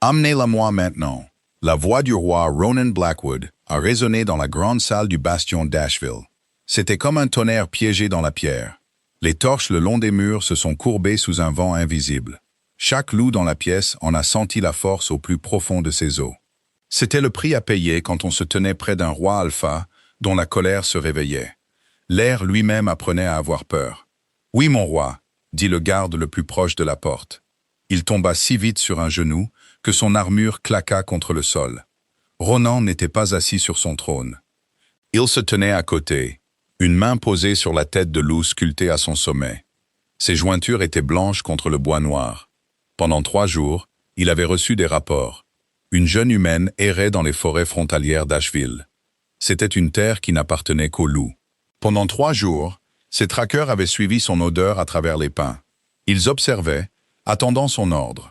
Amenez-la-moi maintenant. La voix du roi Ronan Blackwood a résonné dans la grande salle du bastion d'Asheville. C'était comme un tonnerre piégé dans la pierre. Les torches le long des murs se sont courbées sous un vent invisible. Chaque loup dans la pièce en a senti la force au plus profond de ses os. C'était le prix à payer quand on se tenait près d'un roi alpha dont la colère se réveillait. L'air lui-même apprenait à avoir peur. « Oui, mon roi », dit le garde le plus proche de la porte. Il tomba si vite sur un genou que son armure claqua contre le sol. Ronan n'était pas assis sur son trône. Il se tenait à côté, une main posée sur la tête de loup sculptée à son sommet. Ses jointures étaient blanches contre le bois noir. Pendant 3 jours, il avait reçu des rapports. Une jeune humaine errait dans les forêts frontalières d'Asheville. C'était une terre qui n'appartenait qu'aux loups. Pendant 3 jours, ses traqueurs avaient suivi son odeur à travers les pins. Ils observaient, attendant son ordre.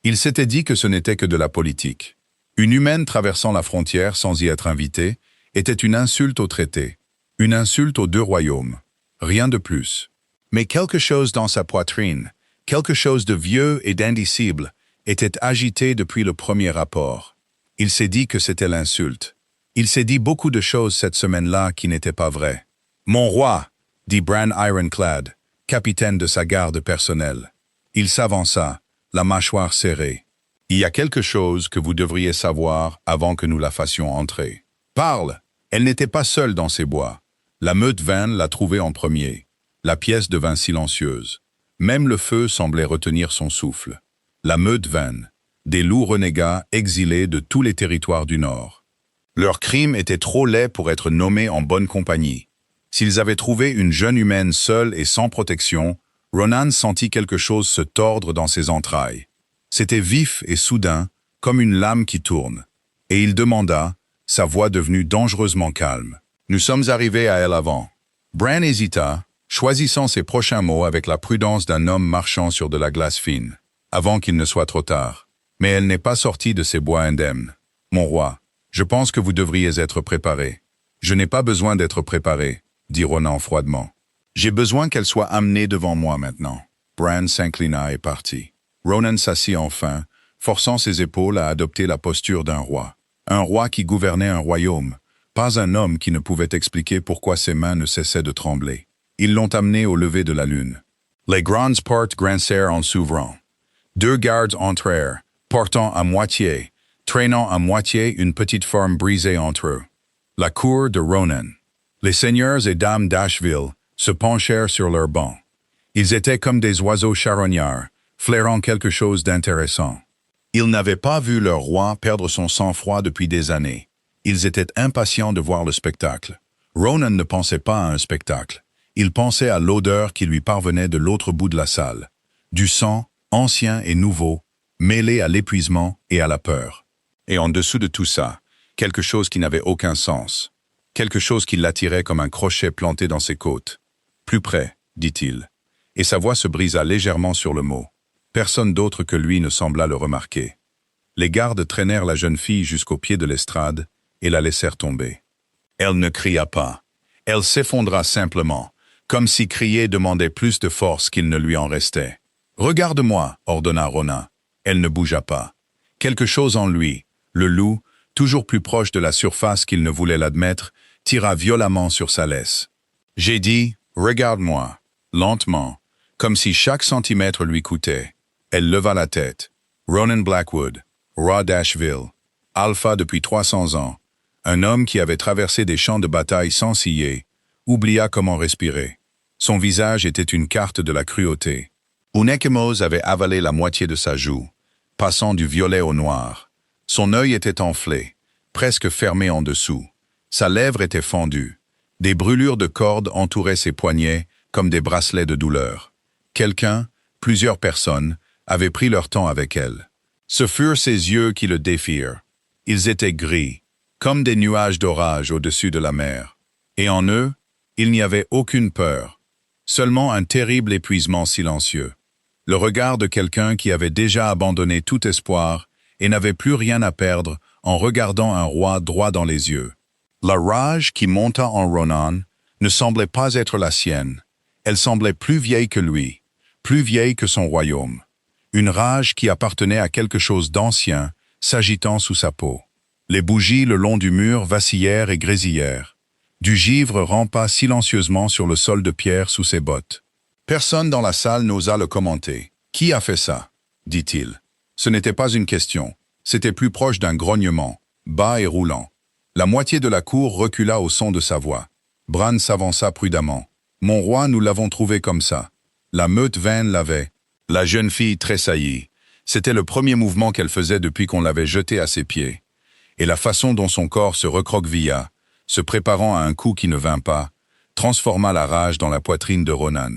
Ils s'étaient dit que ce n'était que de la politique. Une humaine traversant la frontière sans y être invitée était une insulte au traité, une insulte aux 2 royaumes. Rien de plus. Mais quelque chose dans sa poitrine, quelque chose de vieux et d'indicible, était agité depuis le premier rapport. Il s'est dit que c'était l'insulte. Il s'est dit beaucoup de choses cette semaine-là qui n'étaient pas vraies. « Mon roi », dit Bran Ironclad, capitaine de sa garde personnelle. Il s'avança, la mâchoire serrée. « Il y a quelque chose que vous devriez savoir avant que nous la fassions entrer. »« Parle !» Elle n'était pas seule dans ces bois. La meute vint la trouver en premier. La pièce devint silencieuse. Même le feu semblait retenir son souffle. La meute vint, des loups renégats exilés de tous les territoires du Nord. Leur crime était trop laid pour être nommé en bonne compagnie. S'ils avaient trouvé une jeune humaine seule et sans protection, Ronan sentit quelque chose se tordre dans ses entrailles. C'était vif et soudain, comme une lame qui tourne. Et il demanda, sa voix devenue dangereusement calme. « Nous sommes arrivés à elle avant. » Bran hésita, choisissant ses prochains mots avec la prudence d'un homme marchant sur de la glace fine, avant qu'il ne soit trop tard. Mais elle n'est pas sortie de ces bois indemnes. « Mon roi, je pense que vous devriez être préparé. »« Je n'ai pas besoin d'être préparé, » dit Ronan froidement. « J'ai besoin qu'elle soit amenée devant moi maintenant. » Bran s'inclina et partit. Ronan s'assit enfin, forçant ses épaules à adopter la posture d'un roi. Un roi qui gouvernait un royaume, pas un homme qui ne pouvait expliquer pourquoi ses mains ne cessaient de trembler. Ils l'ont amené au lever de la lune. Les grandes portes grincèrent en s'ouvrant. 2 gardes entrèrent, portant à moitié, traînant à moitié une petite forme brisée entre eux. La cour de Ronan. Les seigneurs et dames d'Asheville se penchèrent sur leurs bancs. Ils étaient comme des oiseaux charognards, flairant quelque chose d'intéressant. Ils n'avaient pas vu leur roi perdre son sang-froid depuis des années. Ils étaient impatients de voir le spectacle. Ronan ne pensait pas à un spectacle. Il pensait à l'odeur qui lui parvenait de l'autre bout de la salle. Du sang, ancien et nouveau, mêlé à l'épuisement et à la peur. Et en dessous de tout ça, quelque chose qui n'avait aucun sens. Quelque chose qui l'attirait comme un crochet planté dans ses côtes. « Plus près », dit-il. Et sa voix se brisa légèrement sur le mot. Personne d'autre que lui ne sembla le remarquer. Les gardes traînèrent la jeune fille jusqu'au pied de l'estrade et la laissèrent tomber. Elle ne cria pas. Elle s'effondra simplement, comme si crier demandait plus de force qu'il ne lui en restait. « Regarde-moi » ordonna Ronan. Elle ne bougea pas. Quelque chose en lui, le loup, toujours plus proche de la surface qu'il ne voulait l'admettre, tira violemment sur sa laisse. J'ai dit « Regarde-moi » lentement, comme si chaque centimètre lui coûtait. Elle leva la tête. Ronan Blackwood, roi d'Asheville, alpha depuis 300 ans, un homme qui avait traversé des champs de bataille sans scier, oublia comment respirer. Son visage était une carte de la cruauté. Un ecchymose avait avalé la moitié de sa joue, passant du violet au noir. Son œil était enflé, presque fermé en dessous. Sa lèvre était fendue. Des brûlures de cordes entouraient ses poignets comme des bracelets de douleur. Quelqu'un, plusieurs personnes, avaient pris leur temps avec elle. Ce furent ses yeux qui le défirent. Ils étaient gris, comme des nuages d'orage au-dessus de la mer. Et en eux, il n'y avait aucune peur, seulement un terrible épuisement silencieux. Le regard de quelqu'un qui avait déjà abandonné tout espoir et n'avait plus rien à perdre en regardant un roi droit dans les yeux. La rage qui monta en Ronan ne semblait pas être la sienne. Elle semblait plus vieille que lui, plus vieille que son royaume. Une rage qui appartenait à quelque chose d'ancien s'agitant sous sa peau. Les bougies le long du mur vacillèrent et grésillèrent. Du givre rampa silencieusement sur le sol de pierre sous ses bottes. Personne dans la salle n'osa le commenter. « Qui a fait ça ?» dit-il. Ce n'était pas une question. C'était plus proche d'un grognement, bas et roulant. La moitié de la cour recula au son de sa voix. Bran s'avança prudemment. « Mon roi, nous l'avons trouvé comme ça. La meute vaine l'avait. » La jeune fille tressaillit. C'était le premier mouvement qu'elle faisait depuis qu'on l'avait jetée à ses pieds. Et la façon dont son corps se recroquevilla, se préparant à un coup qui ne vint pas, transforma la rage dans la poitrine de Ronan.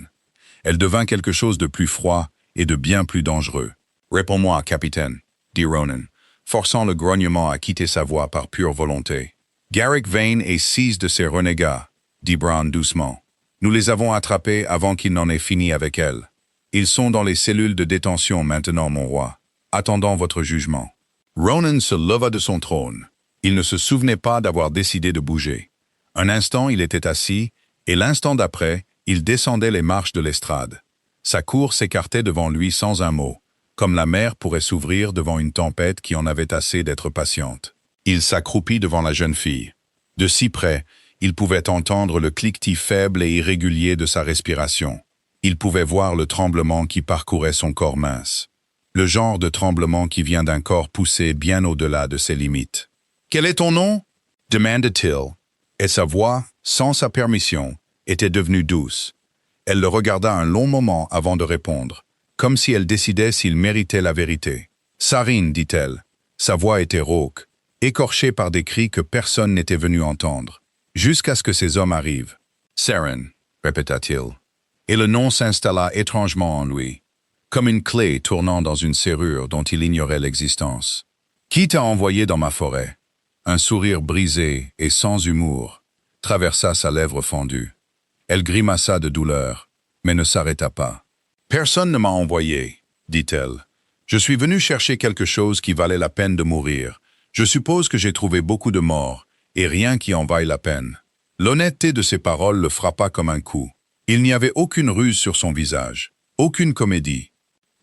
Elle devint quelque chose de plus froid et de bien plus dangereux. « Réponds-moi, capitaine, » dit Ronan, forçant le grognement à quitter sa voix par pure volonté. « Garrick Vane est six de ces renégats, » dit Bran doucement. « Nous les avons attrapés avant qu'il n'en ait fini avec elle. Ils sont dans les cellules de détention maintenant, mon roi, attendant votre jugement. » Ronan se leva de son trône. Il ne se souvenait pas d'avoir décidé de bouger. Un instant, il était assis, et l'instant d'après, il descendait les marches de l'estrade. Sa cour s'écartait devant lui sans un mot, comme la mer pourrait s'ouvrir devant une tempête qui en avait assez d'être patiente. Il s'accroupit devant la jeune fille. De si près, il pouvait entendre le cliquetis faible et irrégulier de sa respiration. Il pouvait voir le tremblement qui parcourait son corps mince. Le genre de tremblement qui vient d'un corps poussé bien au-delà de ses limites. « Quel est ton nom ?» demanda-t-il, et sa voix, sans sa permission, était devenue douce. Elle le regarda un long moment avant de répondre, comme si elle décidait s'il méritait la vérité. « Sarine, dit-elle. » Sa voix était rauque, écorchée par des cris que personne n'était venu entendre, jusqu'à ce que ces hommes arrivent. « Saren, répéta-t-il. Et le nom s'installa étrangement en lui, comme une clé tournant dans une serrure dont il ignorait l'existence. « Qui t'a envoyé dans ma forêt ?» Un sourire brisé et sans humour traversa sa lèvre fendue. Elle grimaça de douleur, mais ne s'arrêta pas. « Personne ne m'a envoyé, dit-elle. Je suis venu chercher quelque chose qui valait la peine de mourir. Je suppose que j'ai trouvé beaucoup de morts, et rien qui en vaille la peine. » L'honnêteté de ses paroles le frappa comme un coup. Il n'y avait aucune ruse sur son visage, aucune comédie.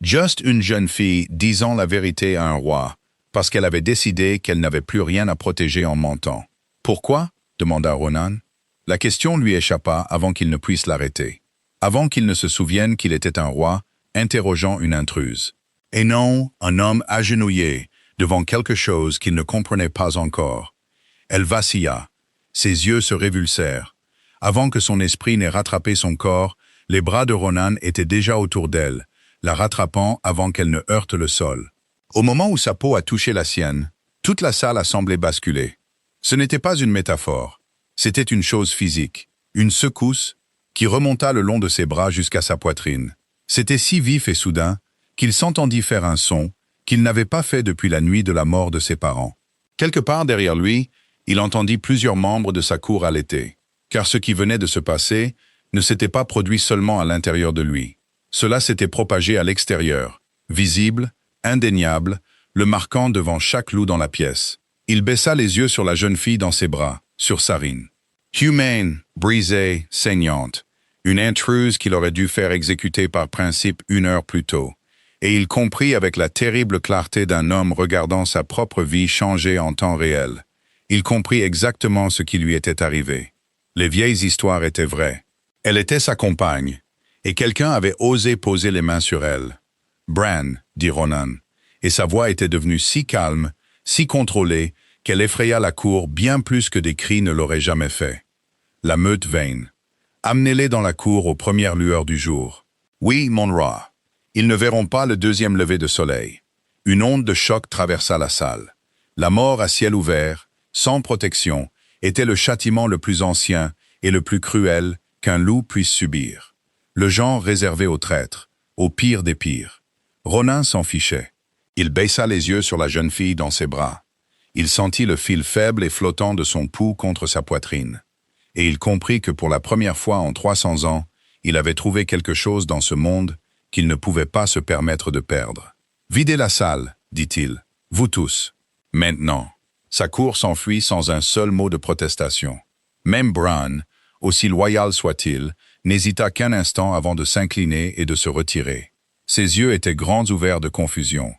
Juste une jeune fille disant la vérité à un roi, parce qu'elle avait décidé qu'elle n'avait plus rien à protéger en mentant. « Pourquoi ?» demanda Ronan. La question lui échappa avant qu'il ne puisse l'arrêter. Avant qu'il ne se souvienne qu'il était un roi, interrogeant une intruse. Et non, un homme agenouillé, devant quelque chose qu'il ne comprenait pas encore. Elle vacilla. Ses yeux se révulsèrent. Avant que son esprit n'ait rattrapé son corps, les bras de Ronan étaient déjà autour d'elle, la rattrapant avant qu'elle ne heurte le sol. Au moment où sa peau a touché la sienne, toute la salle a semblé basculer. Ce n'était pas une métaphore, c'était une chose physique, une secousse qui remonta le long de ses bras jusqu'à sa poitrine. C'était si vif et soudain qu'il s'entendit faire un son qu'il n'avait pas fait depuis la nuit de la mort de ses parents. Quelque part derrière lui, il entendit plusieurs membres de sa cour allaiter, car ce qui venait de se passer ne s'était pas produit seulement à l'intérieur de lui. Cela s'était propagé à l'extérieur, visible, indéniable, le marquant devant chaque loup dans la pièce. Il baissa les yeux sur la jeune fille dans ses bras, sur Sarine. Humaine, brisée, saignante, une intruse qu'il aurait dû faire exécuter par principe 1 heure plus tôt. Et il comprit avec la terrible clarté d'un homme regardant sa propre vie changer en temps réel. Il comprit exactement ce qui lui était arrivé. Les vieilles histoires étaient vraies. Elle était sa compagne, et quelqu'un avait osé poser les mains sur elle. « Bran », dit Ronan, et sa voix était devenue si calme, si contrôlée, qu'elle effraya la cour bien plus que des cris ne l'auraient jamais fait. La meute Vane. Amenez-les dans la cour aux premières lueurs du jour. Oui, mon roi. Ils ne verront pas le deuxième lever de soleil. Une onde de choc traversa la salle. La mort à ciel ouvert, sans protection, était le châtiment le plus ancien et le plus cruel qu'un loup puisse subir. Le genre réservé aux traîtres, au pire des pires. Ronan s'en fichait. Il baissa les yeux sur la jeune fille dans ses bras. Il sentit le fil faible et flottant de son pouls contre sa poitrine. Et il comprit que pour la première fois en 300 ans, il avait trouvé quelque chose dans ce monde qu'il ne pouvait pas se permettre de perdre. « Videz la salle, dit-il, vous tous. Maintenant. » Sa cour s'enfuit sans un seul mot de protestation. Même Bran, aussi loyal soit-il, n'hésita qu'un instant avant de s'incliner et de se retirer. Ses yeux étaient grands ouverts de confusion.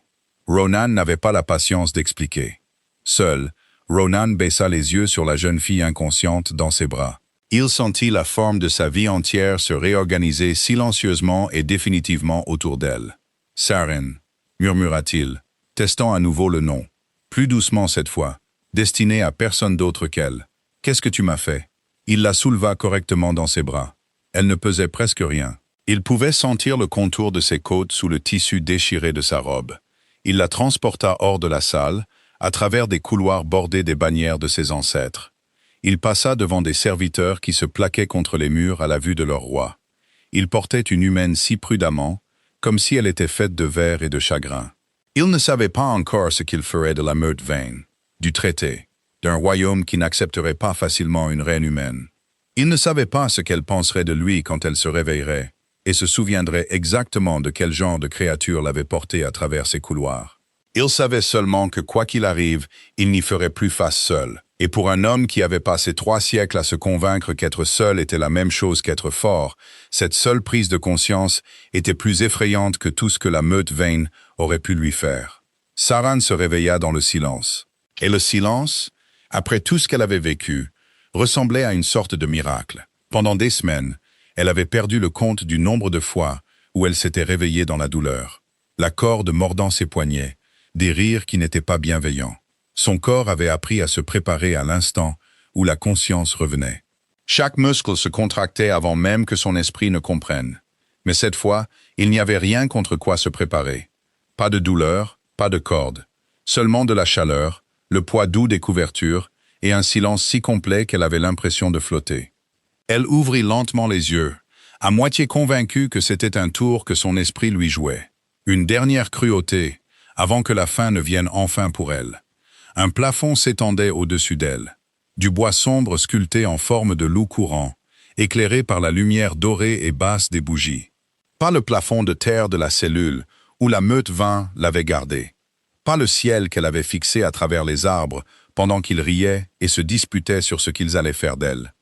Ronan n'avait pas la patience d'expliquer. Seul, Ronan baissa les yeux sur la jeune fille inconsciente dans ses bras. Il sentit la forme de sa vie entière se réorganiser silencieusement et définitivement autour d'elle. « Saren » murmura-t-il, testant à nouveau le nom. Plus doucement cette fois, destiné à personne d'autre qu'elle. « Qu'est-ce que tu m'as fait ?» Il la souleva correctement dans ses bras. Elle ne pesait presque rien. Il pouvait sentir le contour de ses côtes sous le tissu déchiré de sa robe. Il la transporta hors de la salle, à travers des couloirs bordés des bannières de ses ancêtres. Il passa devant des serviteurs qui se plaquaient contre les murs à la vue de leur roi. Il portait une humaine si prudemment, comme si elle était faite de verre et de chagrin. Il ne savait pas encore ce qu'il ferait de la meute vaine, du traité, d'un royaume qui n'accepterait pas facilement une reine humaine. Il ne savait pas ce qu'elle penserait de lui quand elle se réveillerait, et se souviendrait exactement de quel genre de créature l'avait porté à travers ces couloirs. Il savait seulement que quoi qu'il arrive, il n'y ferait plus face seul. Et pour un homme qui avait passé 3 siècles à se convaincre qu'être seul était la même chose qu'être fort, cette seule prise de conscience était plus effrayante que tout ce que la meute vaine aurait pu lui faire. Saran se réveilla dans le silence. Et le silence, après tout ce qu'elle avait vécu, ressemblait à une sorte de miracle. Pendant des semaines, elle avait perdu le compte du nombre de fois où elle s'était réveillée dans la douleur. La corde mordant ses poignets, des rires qui n'étaient pas bienveillants. Son corps avait appris à se préparer à l'instant où la conscience revenait. Chaque muscle se contractait avant même que son esprit ne comprenne. Mais cette fois, il n'y avait rien contre quoi se préparer. Pas de douleur, pas de corde. Seulement de la chaleur, le poids doux des couvertures et un silence si complet qu'elle avait l'impression de flotter. Elle ouvrit lentement les yeux, à moitié convaincue que c'était un tour que son esprit lui jouait. Une dernière cruauté, avant que la fin ne vienne enfin pour elle. Un plafond s'étendait au-dessus d'elle. Du bois sombre sculpté en forme de loup courant, éclairé par la lumière dorée et basse des bougies. Pas le plafond de terre de la cellule, où la meute vain l'avait gardé. Pas le ciel qu'elle avait fixé à travers les arbres, pendant qu'ils riaient et se disputaient sur ce qu'ils allaient faire d'elle.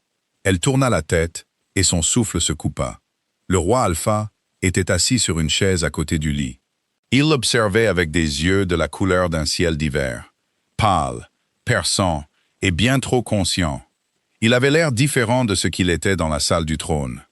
Elle tourna la tête, et son souffle se coupa. Le roi Alpha était assis sur une chaise à côté du lit. Il l'observait avec des yeux de la couleur d'un ciel d'hiver. Pâle, perçant et bien trop conscient. Il avait l'air différent de ce qu'il était dans la salle du trône.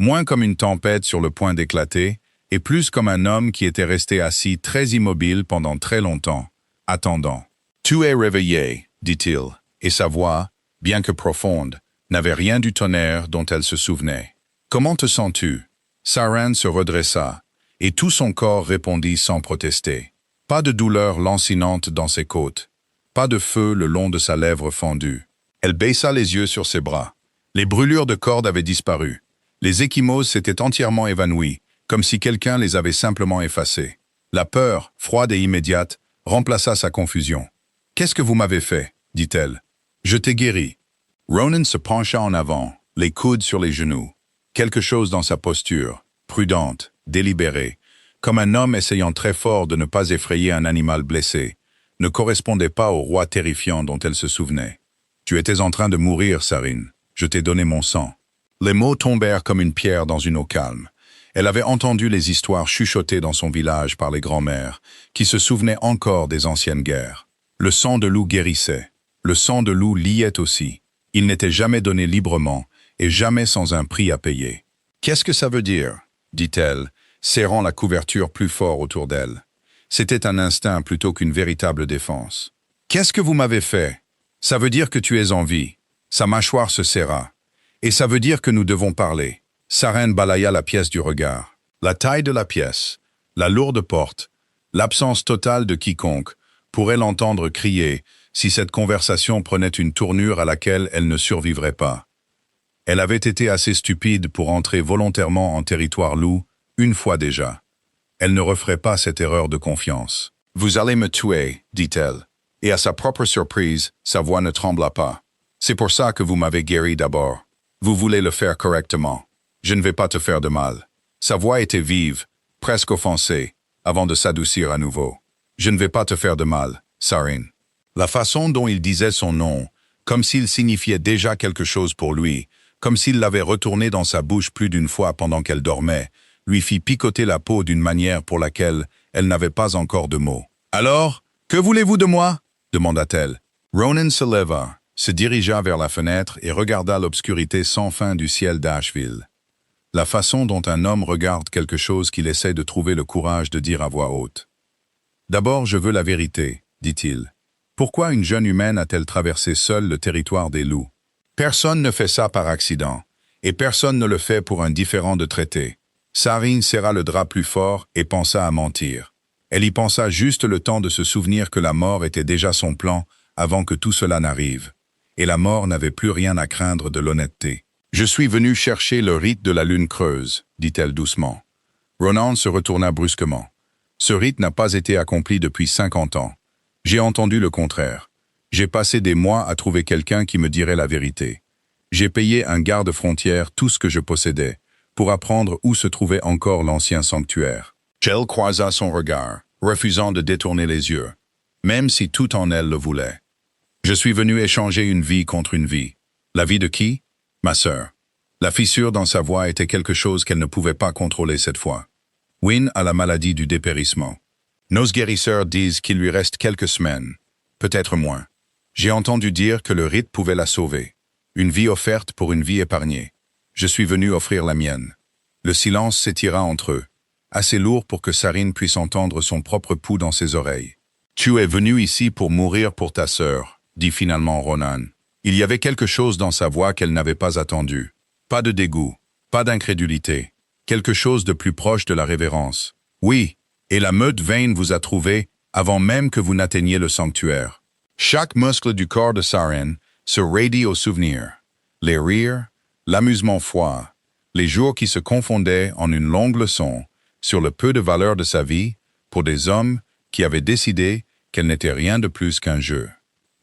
Moins comme une tempête sur le point d'éclater, et plus comme un homme qui était resté assis très immobile pendant très longtemps, attendant. « Tu es réveillé, dit-il, et sa voix, bien que profonde, n'avait rien du tonnerre dont elle se souvenait. « Comment te sens-tu » Saran se redressa, et tout son corps répondit sans protester. Pas de douleur lancinante dans ses côtes. Pas de feu le long de sa lèvre fendue. Elle baissa les yeux sur ses bras. Les brûlures de corde avaient disparu. Les ecchymoses s'étaient entièrement évanouies, comme si quelqu'un les avait simplement effacées. La peur, froide et immédiate, remplaça sa confusion. « Qu'est-ce que vous m'avez fait » dit-elle. « Je t'ai guéri. » Ronan se pencha en avant, les coudes sur les genoux. Quelque chose dans sa posture, prudente, délibérée, comme un homme essayant très fort de ne pas effrayer un animal blessé, ne correspondait pas au roi terrifiant dont elle se souvenait. « Tu étais en train de mourir, Sarine. Je t'ai donné mon sang. » Les mots tombèrent comme une pierre dans une eau calme. Elle avait entendu les histoires chuchotées dans son village par les grands-mères, qui se souvenaient encore des anciennes guerres. Le sang de loup guérissait. Le sang de loup liait aussi. Il n'était jamais donné librement, et jamais sans un prix à payer. « Qu'est-ce que ça veut dire » dit-elle, serrant la couverture plus fort autour d'elle. C'était un instinct plutôt qu'une véritable défense. « Qu'est-ce que vous m'avez fait » Ça veut dire que tu es en vie. Sa mâchoire se serra. Et ça veut dire que nous devons parler. Saran balaya la pièce du regard. La taille de la pièce, la lourde porte, l'absence totale de quiconque pourrait l'entendre crier si cette conversation prenait une tournure à laquelle elle ne survivrait pas. Elle avait été assez stupide pour entrer volontairement en territoire loup, une fois déjà. Elle ne referait pas cette erreur de confiance. « Vous allez me tuer, dit-elle. » Et à sa propre surprise, sa voix ne trembla pas. « C'est pour ça que vous m'avez guéri d'abord. Vous voulez le faire correctement. Je ne vais pas te faire de mal. » Sa voix était vive, presque offensée, avant de s'adoucir à nouveau. « Je ne vais pas te faire de mal, Sarin. » La façon dont il disait son nom, comme s'il signifiait déjà quelque chose pour lui, comme s'il l'avait retourné dans sa bouche plus d'une fois pendant qu'elle dormait, lui fit picoter la peau d'une manière pour laquelle elle n'avait pas encore de mots. Alors, que voulez-vous de moi? Demanda-t-elle. Ronan se leva, se dirigea vers la fenêtre et regarda l'obscurité sans fin du ciel d'Asheville. La façon dont un homme regarde quelque chose qu'il essaie de trouver le courage de dire à voix haute. D'abord, je veux la vérité, dit-il. Pourquoi une jeune humaine a-t-elle traversé seule le territoire des loups? Personne ne fait ça par accident, et personne ne le fait pour un différend de traité. Sarine serra le drap plus fort et pensa à mentir. Elle y pensa juste le temps de se souvenir que la mort était déjà son plan avant que tout cela n'arrive. Et la mort n'avait plus rien à craindre de l'honnêteté. « Je suis venu chercher le rite de la lune creuse », dit-elle doucement. Ronan se retourna brusquement. Ce rite n'a pas été accompli depuis 50 ans. J'ai entendu le contraire. J'ai passé des mois à trouver quelqu'un qui me dirait la vérité. J'ai payé un garde-frontière tout ce que je possédais, pour apprendre où se trouvait encore l'ancien sanctuaire. Jell croisa son regard, refusant de détourner les yeux, même si tout en elle le voulait. Je suis venu échanger une vie contre une vie. La vie de qui? Ma sœur. La fissure dans sa voix était quelque chose qu'elle ne pouvait pas contrôler cette fois. Wynne a la maladie du dépérissement. Nos guérisseurs disent qu'il lui reste quelques semaines, peut-être moins. J'ai entendu dire que le rite pouvait la sauver. Une vie offerte pour une vie épargnée. Je suis venu offrir la mienne. Le silence s'étira entre eux, assez lourd pour que Sarine puisse entendre son propre pouls dans ses oreilles. « Tu es venu ici pour mourir pour ta sœur », dit finalement Ronan. Il y avait quelque chose dans sa voix qu'elle n'avait pas attendu. Pas de dégoût, pas d'incrédulité. Quelque chose de plus proche de la révérence. Oui, et la meute Vane vous a trouvé avant même que vous n'atteigniez le sanctuaire. Chaque muscle du corps de Sarine se raidit au souvenir. Les rires, l'amusement froid, les jours qui se confondaient en une longue leçon sur le peu de valeur de sa vie pour des hommes qui avaient décidé qu'elle n'était rien de plus qu'un jeu.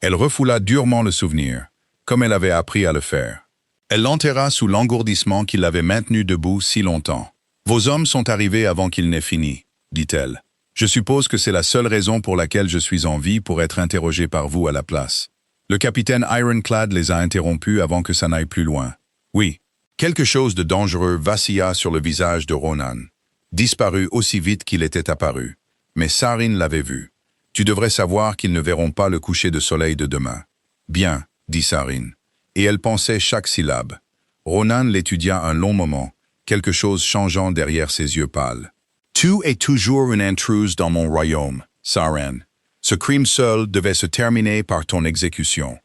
Elle refoula durement le souvenir, comme elle avait appris à le faire. Elle l'enterra sous l'engourdissement qui l'avait maintenu debout si longtemps. « Vos hommes sont arrivés avant qu'il n'ait fini », dit-elle. « Je suppose que c'est la seule raison pour laquelle je suis en vie pour être interrogé par vous à la place. » Le capitaine Ironclad les a interrompus avant que ça n'aille plus loin. Oui, quelque chose de dangereux vacilla sur le visage de Ronan. Disparut aussi vite qu'il était apparu. Mais Sarine l'avait vu. « Tu devrais savoir qu'ils ne verront pas le coucher de soleil de demain. »« Bien, » dit Sarine. Et elle pensait chaque syllabe. Ronan l'étudia un long moment, quelque chose changeant derrière ses yeux pâles. « Tu es toujours une intruse dans mon royaume, Sarine. Ce crime seul devait se terminer par ton exécution.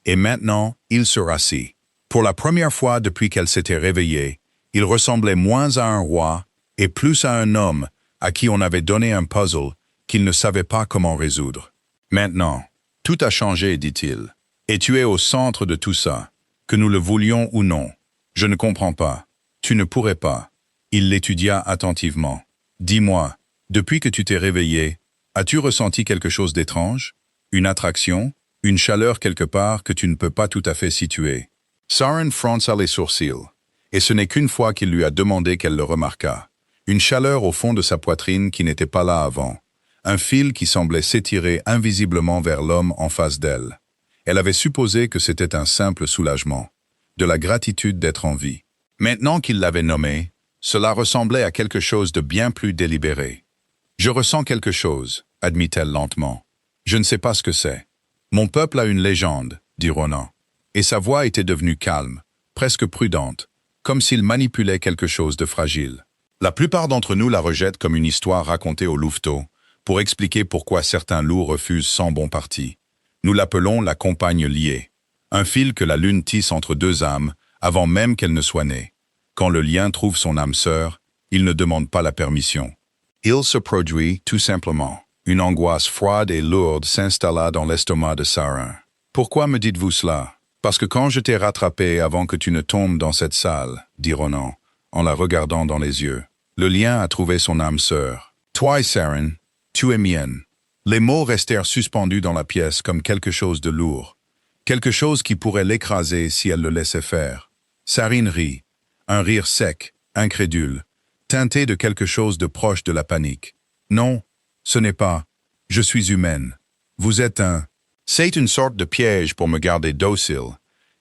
Et maintenant, il se rassit. Pour la première fois depuis qu'elle s'était réveillée, il ressemblait moins à un roi et plus à un homme à qui on avait donné un puzzle qu'il ne savait pas comment résoudre. Maintenant, tout a changé, dit-il. Et tu es au centre de tout ça, que nous le voulions ou non. Je ne comprends pas. Tu ne pourrais pas. Il l'étudia attentivement. Dis-moi, depuis que tu t'es réveillé, as-tu ressenti quelque chose d'étrange? Une attraction? Une chaleur quelque part que tu ne peux pas tout à fait situer? Sarine fronça les sourcils, et ce n'est qu'une fois qu'il lui a demandé qu'elle le remarqua. Une chaleur au fond de sa poitrine qui n'était pas là avant. Un fil qui semblait s'étirer invisiblement vers l'homme en face d'elle. Elle avait supposé que c'était un simple soulagement, de la gratitude d'être en vie. Maintenant qu'il l'avait nommé, cela ressemblait à quelque chose de bien plus délibéré. « Je ressens quelque chose », admit-elle lentement. « Je ne sais pas ce que c'est. Mon peuple a une légende, dit Ronan. Et sa voix était devenue calme, presque prudente, comme s'il manipulait quelque chose de fragile. La plupart d'entre nous la rejettent comme une histoire racontée au louveteau, pour expliquer pourquoi certains loups refusent sans bon parti. Nous l'appelons la compagne liée, un fil que la lune tisse entre deux âmes avant même qu'elle ne soit née. Quand le lien trouve son âme sœur, il ne demande pas la permission. Il se produit tout simplement. Une angoisse froide et lourde s'installa dans l'estomac de Sarine. « Pourquoi me dites-vous cela? Parce que quand je t'ai rattrapé avant que tu ne tombes dans cette salle, dit Ronan, en la regardant dans les yeux, le lien a trouvé son âme sœur. Toi, Sarine, tu es mienne. » Les mots restèrent suspendus dans la pièce comme quelque chose de lourd, quelque chose qui pourrait l'écraser si elle le laissait faire. Sarine rit, un rire sec, incrédule, teinté de quelque chose de proche de la panique. « Non, ce n'est pas. Je suis humaine. Vous êtes un... » C'est une sorte de piège pour me garder docile.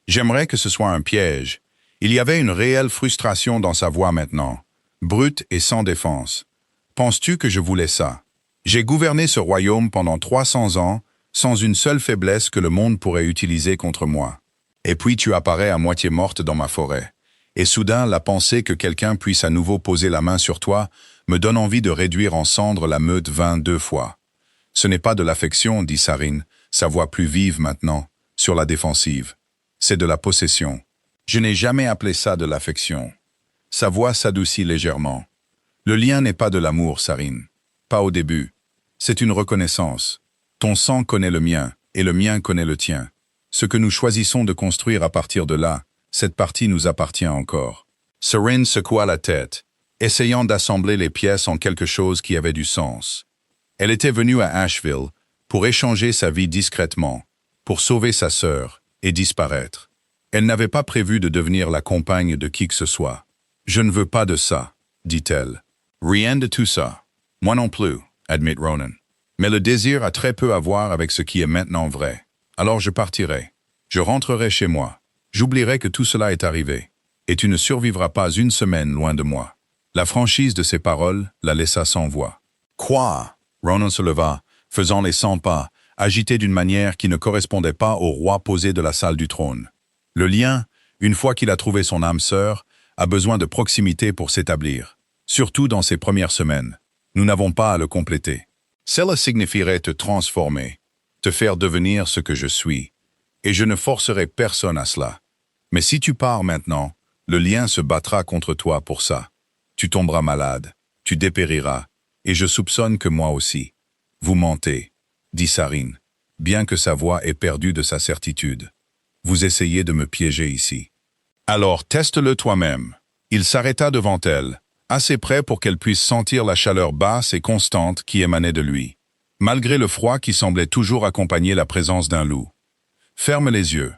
J'aimerais que ce soit un piège. Il y avait une réelle frustration dans sa voix maintenant, brute et sans défense. « Penses-tu que je voulais ça? » J'ai gouverné ce royaume pendant 300 ans, sans une seule faiblesse que le monde pourrait utiliser contre moi. Et puis tu apparais à moitié morte dans ma forêt. Et soudain, la pensée que quelqu'un puisse à nouveau poser la main sur toi me donne envie de réduire en cendres la meute 22 fois. Ce n'est pas de l'affection, dit Sarine, sa voix plus vive maintenant, sur la défensive. C'est de la possession. Je n'ai jamais appelé ça de l'affection. Sa voix s'adoucit légèrement. Le lien n'est pas de l'amour, Sarine. Pas au début. C'est une reconnaissance. Ton sang connaît le mien, et le mien connaît le tien. Ce que nous choisissons de construire à partir de là, cette partie nous appartient encore. Sarine secoua la tête, essayant d'assembler les pièces en quelque chose qui avait du sens. Elle était venue à Asheville pour échanger sa vie discrètement, pour sauver sa sœur et disparaître. Elle n'avait pas prévu de devenir la compagne de qui que ce soit. « Je ne veux pas de ça », dit-elle. « Rien de tout ça. Moi non plus, admet Ronan. Mais le désir a très peu à voir avec ce qui est maintenant vrai. Alors je partirai. Je rentrerai chez moi. J'oublierai que tout cela est arrivé. Et tu ne survivras pas une semaine loin de moi. » La franchise de ses paroles la laissa sans voix. « Quoi ?» Ronan se leva, faisant les 100 pas, agité d'une manière qui ne correspondait pas au roi posé de la salle du trône. Le lien, une fois qu'il a trouvé son âme sœur, a besoin de proximité pour s'établir, surtout dans ses premières semaines. Nous n'avons pas à le compléter. Cela signifierait te transformer, te faire devenir ce que je suis, et je ne forcerai personne à cela. Mais si tu pars maintenant, le lien se battra contre toi pour ça. Tu tomberas malade, tu dépériras, et je soupçonne que moi aussi. Vous mentez, dit Sarine, bien que sa voix ait perdu de sa certitude. Vous essayez de me piéger ici. Alors teste-le toi-même. Il s'arrêta devant elle, assez près pour qu'elle puisse sentir la chaleur basse et constante qui émanait de lui, malgré le froid qui semblait toujours accompagner la présence d'un loup. Ferme les yeux.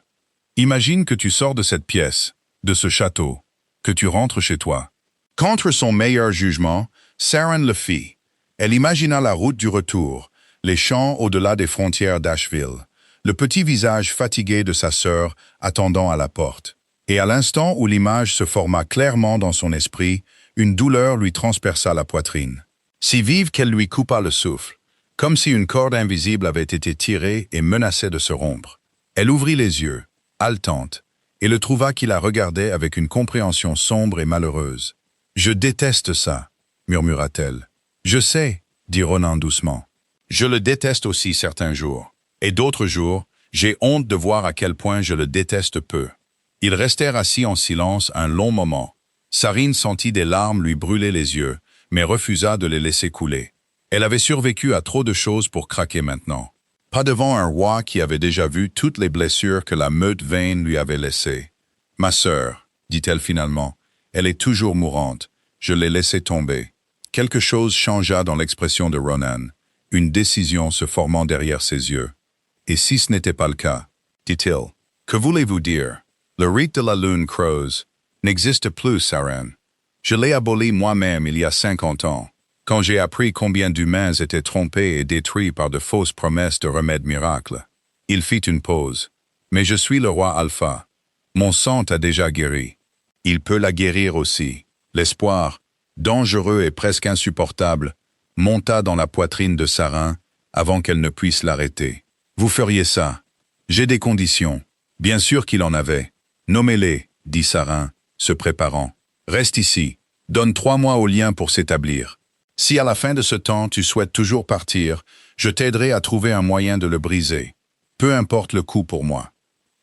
Imagine que tu sors de cette pièce, de ce château, que tu rentres chez toi. Contre son meilleur jugement, Sarine le fit. Elle imagina la route du retour, les champs au-delà des frontières d'Asheville, le petit visage fatigué de sa sœur attendant à la porte. Et à l'instant où l'image se forma clairement dans son esprit, une douleur lui transperça la poitrine. Si vive qu'elle lui coupa le souffle, comme si une corde invisible avait été tirée et menaçait de se rompre. Elle ouvrit les yeux, haletante, et le trouva qui la regardait avec une compréhension sombre et malheureuse. « Je déteste ça », murmura-t-elle. « Je sais », dit Ronan doucement. « Je le déteste aussi certains jours. Et d'autres jours, j'ai honte de voir à quel point je le déteste peu. » Ils restèrent assis en silence un long moment. Sarine sentit des larmes lui brûler les yeux, mais refusa de les laisser couler. Elle avait survécu à trop de choses pour craquer maintenant. Pas devant un roi qui avait déjà vu toutes les blessures que la meute vaine lui avait laissées. « Ma sœur, dit-elle finalement, elle est toujours mourante. Je l'ai laissée tomber. » Quelque chose changea dans l'expression de Ronan, une décision se formant derrière ses yeux. « Et si ce n'était pas le cas, dit-il, que voulez-vous dire? Le rite de la lune creuse n'existe plus, Sarine. Je l'ai aboli moi-même il y a 50 ans, quand j'ai appris combien d'humains étaient trompés et détruits par de fausses promesses de remèdes miracles. » Il fit une pause. « Mais je suis le roi Alpha. Mon sang t'a déjà guéri. Il peut la guérir aussi. » L'espoir, dangereux et presque insupportable, monta dans la poitrine de Sarine avant qu'elle ne puisse l'arrêter. « Vous feriez ça. J'ai des conditions. » Bien sûr qu'il en avait. « Nommez-les, dit Sarine, se préparant. Reste ici. Donne 3 mois au lien pour s'établir. Si à la fin de ce temps tu souhaites toujours partir, je t'aiderai à trouver un moyen de le briser. Peu importe le coût pour moi. »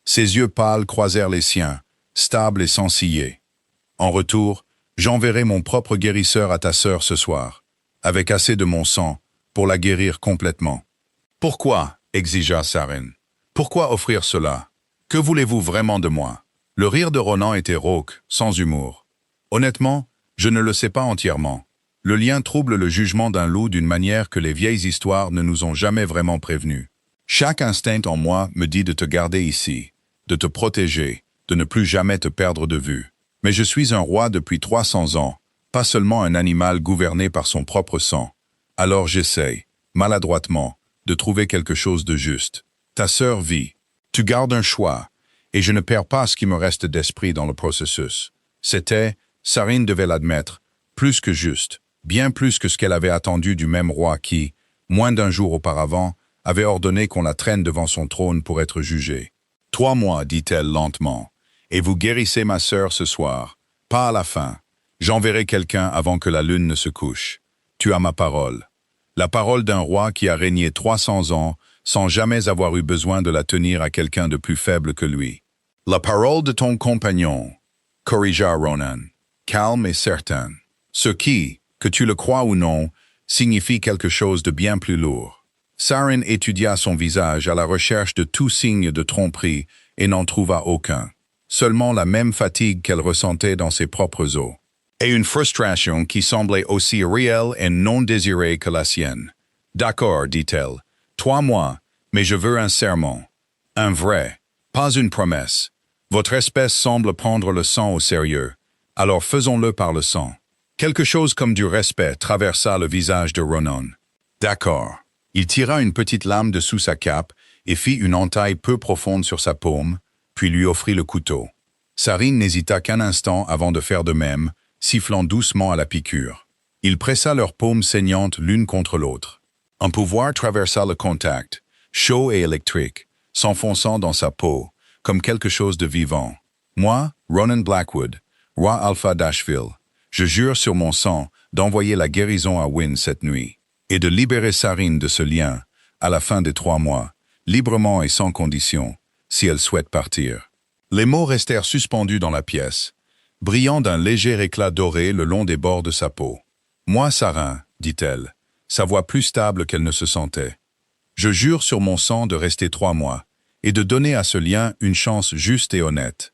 Ses yeux pâles croisèrent les siens, stables et sans ciller. « En retour, j'enverrai mon propre guérisseur à ta sœur ce soir, avec assez de mon sang, pour la guérir complètement. »« Pourquoi ?» exigea Sarine. « Pourquoi offrir cela? Que voulez-vous vraiment de moi ?» Le rire de Ronan était rauque, sans humour. « Honnêtement, je ne le sais pas entièrement. Le lien trouble le jugement d'un loup d'une manière que les vieilles histoires ne nous ont jamais vraiment prévenus. Chaque instinct en moi me dit de te garder ici, de te protéger, de ne plus jamais te perdre de vue. Mais je suis un roi depuis 300 ans, pas seulement un animal gouverné par son propre sang. Alors j'essaye, maladroitement, de trouver quelque chose de juste. Ta sœur vit. Tu gardes un choix, et je ne perds pas ce qui me reste d'esprit dans le processus. C'était, Sarine devait l'admettre, plus que juste, bien plus que ce qu'elle avait attendu du même roi qui, moins d'un jour auparavant, avait ordonné qu'on la traîne devant son trône pour être jugée. 3 mois, dit-elle lentement, et vous guérissez ma sœur ce soir. Pas à la fin. J'enverrai quelqu'un avant que la lune ne se couche. Tu as ma parole. La parole d'un roi qui a régné 300 ans sans jamais avoir eu besoin de la tenir à quelqu'un de plus faible que lui. La parole de ton compagnon, corrigea Ronan, calme et certaine. Ce qui, que tu le crois ou non, signifie quelque chose de bien plus lourd. Sarin étudia son visage à la recherche de tout signe de tromperie et n'en trouva aucun. Seulement la même fatigue qu'elle ressentait dans ses propres os. Et une frustration qui semblait aussi réelle et non désirée que la sienne. D'accord, dit-elle. 3 mois, mais je veux un serment. Un vrai, pas une promesse. Votre espèce semble prendre le sang au sérieux. Alors faisons-le par le sang. Quelque chose comme du respect traversa le visage de Ronan. D'accord. Il tira une petite lame de sous sa cape et fit une entaille peu profonde sur sa paume, puis lui offrit le couteau. Sarin n'hésita qu'un instant avant de faire de même, sifflant doucement à la piqûre. Il pressa leurs paumes saignantes l'une contre l'autre. Un pouvoir traversa le contact, chaud et électrique, s'enfonçant dans sa peau, comme quelque chose de vivant. Moi, Ronan Blackwood, roi Alpha d'Ashville, je jure sur mon sang d'envoyer la guérison à Wynne cette nuit, et de libérer Sarin de ce lien, à la fin des 3 mois, librement et sans condition, si elle souhaite partir. Les mots restèrent suspendus dans la pièce, brillant d'un léger éclat doré le long des bords de sa peau. « Moi, Sarin, dit-elle, sa voix plus stable qu'elle ne se sentait. Je jure sur mon sang de rester 3 mois, et de donner à ce lien une chance juste et honnête. »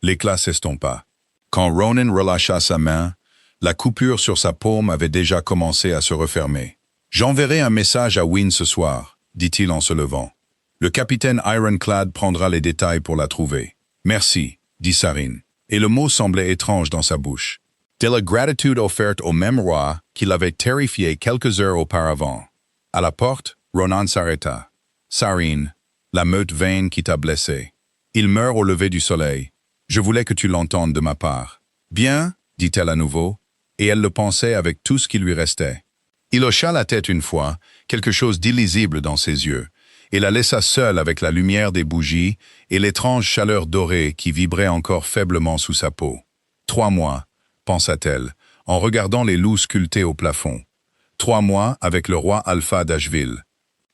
L'éclat s'estompa. Quand Ronan relâcha sa main, la coupure sur sa paume avait déjà commencé à se refermer. « J'enverrai un message à Wynne ce soir, dit-il en se levant. Le capitaine Ironclad prendra les détails pour la trouver. Merci, dit Sarin, et le mot semblait étrange dans sa bouche. De la gratitude offerte au même roi qui l'avait terrifié quelques heures auparavant. À la porte, Ronan s'arrêta. Sarin, la meute vaine qui t'a blessé. Il meurt au lever du soleil. Je voulais que tu l'entendes de ma part. Bien, dit-elle à nouveau, et elle le pensait avec tout ce qui lui restait. Il hocha la tête une fois, quelque chose d'illisible dans ses yeux, et la laissa seule avec la lumière des bougies et l'étrange chaleur dorée qui vibrait encore faiblement sous sa peau. 3 mois, pensa-t-elle, en regardant les loups sculptés au plafond. 3 mois avec le roi Alpha d'Ashville.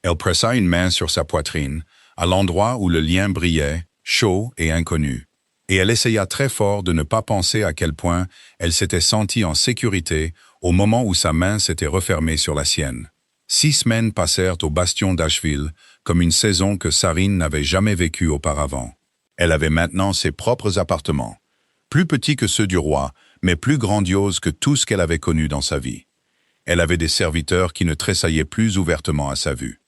Elle pressa une main sur sa poitrine, à l'endroit où le lien brillait, chaud et inconnu. Et elle essaya très fort de ne pas penser à quel point elle s'était sentie en sécurité au moment où sa main s'était refermée sur la sienne. 6 semaines passèrent au bastion d'Ashville, comme une saison que Sarin n'avait jamais vécue auparavant. Elle avait maintenant ses propres appartements, plus petits que ceux du roi, mais plus grandioses que tout ce qu'elle avait connu dans sa vie. Elle avait des serviteurs qui ne tressaillaient plus ouvertement à sa vue.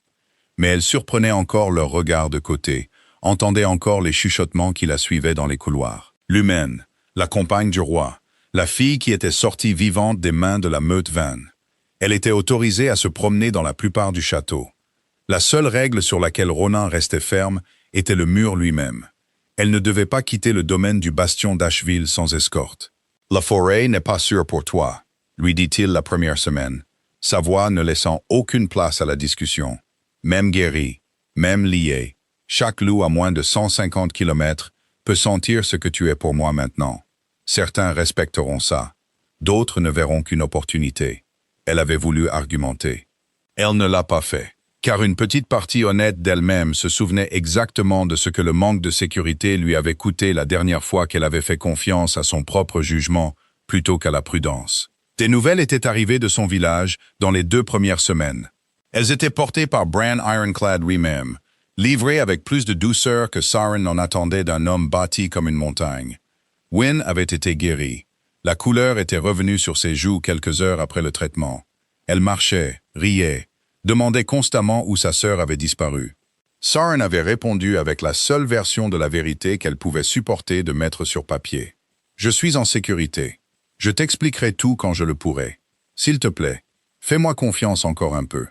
Mais elle surprenait encore leurs regards de côté, entendait encore les chuchotements qui la suivaient dans les couloirs. L'humaine, la compagne du roi, la fille qui était sortie vivante des mains de la meute vaine. Elle était autorisée à se promener dans la plupart du château. La seule règle sur laquelle Ronan restait ferme était le mur lui-même. Elle ne devait pas quitter le domaine du bastion d'Ashville sans escorte. « La forêt n'est pas sûre pour toi », lui dit-il la première semaine, sa voix ne laissant aucune place à la discussion. Même guéri, même lié, chaque loup à moins de 150 kilomètres peut sentir ce que tu es pour moi maintenant. Certains respecteront ça, d'autres ne verront qu'une opportunité. Elle avait voulu argumenter. Elle ne l'a pas fait, car une petite partie honnête d'elle-même se souvenait exactement de ce que le manque de sécurité lui avait coûté la dernière fois qu'elle avait fait confiance à son propre jugement plutôt qu'à la prudence. Des nouvelles étaient arrivées de son village dans les 2 premières semaines. Elles étaient portées par Bran Ironclad lui-même, livrées avec plus de douceur que Sarin n'en attendait d'un homme bâti comme une montagne. Wynne avait été guéri. La couleur était revenue sur ses joues quelques heures après le traitement. Elle marchait, riait, demandait constamment où sa sœur avait disparu. Sarin avait répondu avec la seule version de la vérité qu'elle pouvait supporter de mettre sur papier. « Je suis en sécurité. Je t'expliquerai tout quand je le pourrai. S'il te plaît, fais-moi confiance encore un peu. »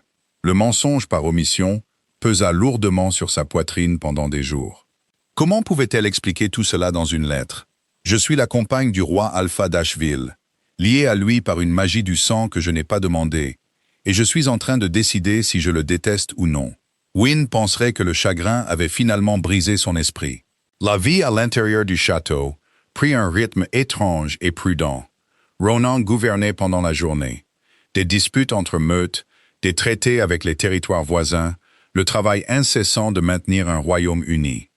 Le mensonge par omission pesa lourdement sur sa poitrine pendant des jours. Comment pouvait-elle expliquer tout cela dans une lettre? « Je suis la compagne du roi Alpha d'Ashville, liée à lui par une magie du sang que je n'ai pas demandée, et je suis en train de décider si je le déteste ou non. Wynne penserait que le chagrin avait finalement brisé son esprit. La vie à l'intérieur du château prit un rythme étrange et prudent. Ronan gouvernait pendant la journée. Des disputes entre meutes, des traités avec les territoires voisins, le travail incessant de maintenir un royaume uni.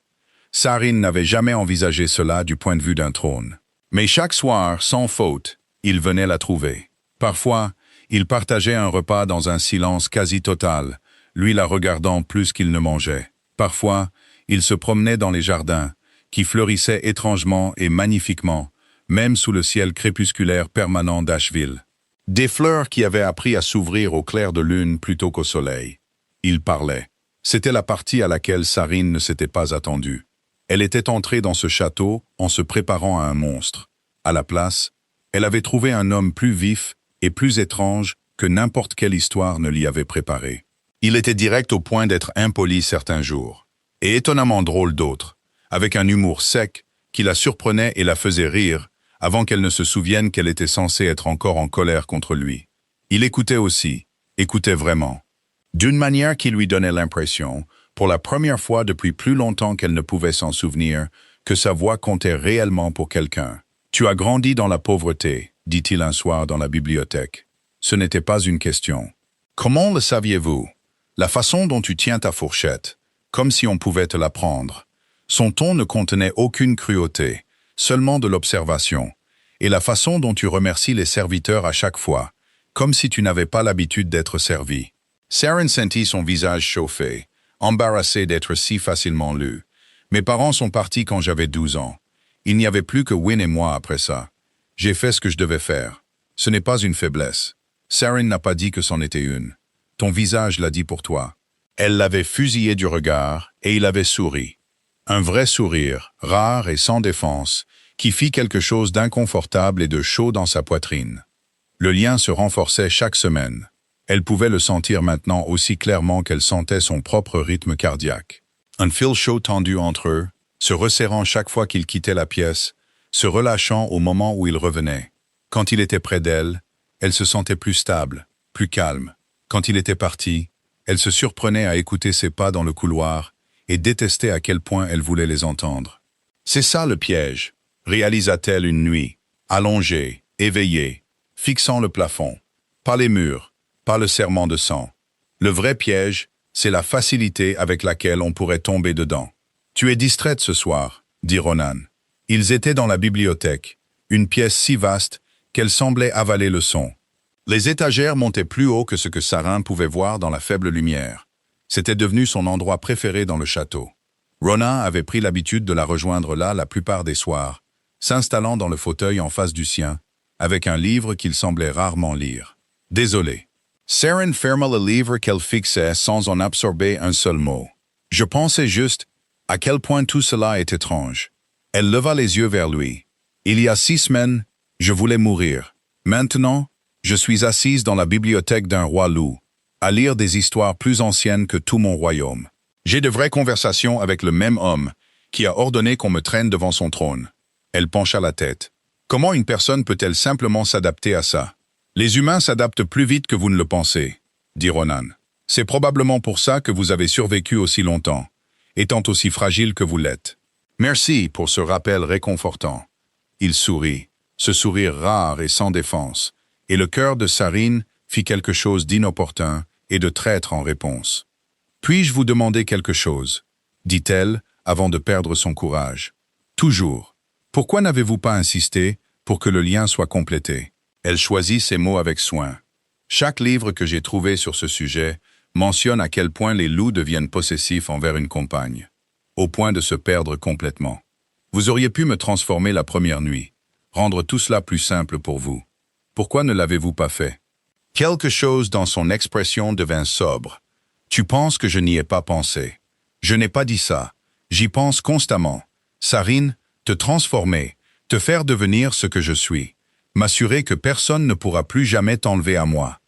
Sarine n'avait jamais envisagé cela du point de vue d'un trône. Mais chaque soir, sans faute, il venait la trouver. Parfois, il partageait un repas dans un silence quasi total, lui la regardant plus qu'il ne mangeait. Parfois, il se promenait dans les jardins, qui fleurissaient étrangement et magnifiquement, même sous le ciel crépusculaire permanent d'Asheville. Des fleurs qui avaient appris à s'ouvrir au clair de lune plutôt qu'au soleil. Il parlait. C'était la partie à laquelle Sarine ne s'était pas attendue. Elle était entrée dans ce château en se préparant à un monstre. À la place, elle avait trouvé un homme plus vif et plus étrange que n'importe quelle histoire ne l'y avait préparé. Il était direct au point d'être impoli certains jours, et étonnamment drôle d'autres, avec un humour sec qui la surprenait et la faisait rire, avant qu'elle ne se souvienne qu'elle était censée être encore en colère contre lui. Il écoutait aussi, écoutait vraiment. D'une manière qui lui donnait l'impression, pour la première fois depuis plus longtemps qu'elle ne pouvait s'en souvenir, que sa voix comptait réellement pour quelqu'un. « Tu as grandi dans la pauvreté », dit-il un soir dans la bibliothèque. Ce n'était pas une question. « Comment le saviez-vous ? La façon dont tu tiens ta fourchette, comme si on pouvait te l'apprendre. » Son ton ne contenait aucune cruauté, seulement de l'observation, et la façon dont tu remercies les serviteurs à chaque fois, comme si tu n'avais pas l'habitude d'être servi. Sarine sentit son visage chauffer, embarrassé d'être si facilement lu. Mes parents sont partis quand j'avais 12 ans. Il n'y avait plus que Wynne et moi après ça. J'ai fait ce que je devais faire. Ce n'est pas une faiblesse. Sarine n'a pas dit que c'en était une. Ton visage l'a dit pour toi. Elle l'avait fusillé du regard, et il avait souri. Un vrai sourire, rare et sans défense, qui fit quelque chose d'inconfortable et de chaud dans sa poitrine. Le lien se renforçait chaque semaine. Elle pouvait le sentir maintenant aussi clairement qu'elle sentait son propre rythme cardiaque. Un fil chaud tendu entre eux, se resserrant chaque fois qu'il quittait la pièce, se relâchant au moment où il revenait. Quand il était près d'elle, elle se sentait plus stable, plus calme. Quand il était parti, elle se surprenait à écouter ses pas dans le couloir et détestait à quel point elle voulait les entendre. C'est ça le piège, réalisa-t-elle une nuit, allongée, éveillée, fixant le plafond. Pas les murs, pas le serment de sang. Le vrai piège, c'est la facilité avec laquelle on pourrait tomber dedans. « Tu es distraite ce soir, » dit Ronan. Ils étaient dans la bibliothèque, une pièce si vaste qu'elle semblait avaler le son. Les étagères montaient plus haut que ce que Sarine pouvait voir dans la faible lumière. C'était devenu son endroit préféré dans le château. Ronan avait pris l'habitude de la rejoindre là la plupart des soirs, s'installant dans le fauteuil en face du sien, avec un livre qu'il semblait rarement lire. Désolé. Sarine ferma le livre qu'elle fixait sans en absorber un seul mot. Je pensais juste à quel point tout cela est étrange. Elle leva les yeux vers lui. Il y a 6 semaines, je voulais mourir. Maintenant, je suis assise dans la bibliothèque d'un roi loup, à lire des histoires plus anciennes que tout mon royaume. J'ai de vraies conversations avec le même homme qui a ordonné qu'on me traîne devant son trône. Elle pencha la tête. Comment une personne peut-elle simplement s'adapter à ça? Les humains s'adaptent plus vite que vous ne le pensez, dit Ronan. C'est probablement pour ça que vous avez survécu aussi longtemps, étant aussi fragile que vous l'êtes. Merci pour ce rappel réconfortant. Il sourit, ce sourire rare et sans défense, et le cœur de Sarine fit quelque chose d'inopportun et de traître en réponse. « Puis-je vous demander quelque chose ?» dit-elle avant de perdre son courage. « Toujours. Pourquoi n'avez-vous pas insisté pour que le lien soit complété ?» Elle choisit ses mots avec soin. Chaque livre que j'ai trouvé sur ce sujet mentionne à quel point les loups deviennent possessifs envers une compagne, au point de se perdre complètement. Vous auriez pu me transformer la première nuit, rendre tout cela plus simple pour vous. Pourquoi ne l'avez-vous pas fait? Quelque chose dans son expression devint sobre. Tu penses que je n'y ai pas pensé. Je n'ai pas dit ça. J'y pense constamment. Sarine, te transformer, te faire devenir ce que je suis. M'assurer que personne ne pourra plus jamais t'enlever à moi.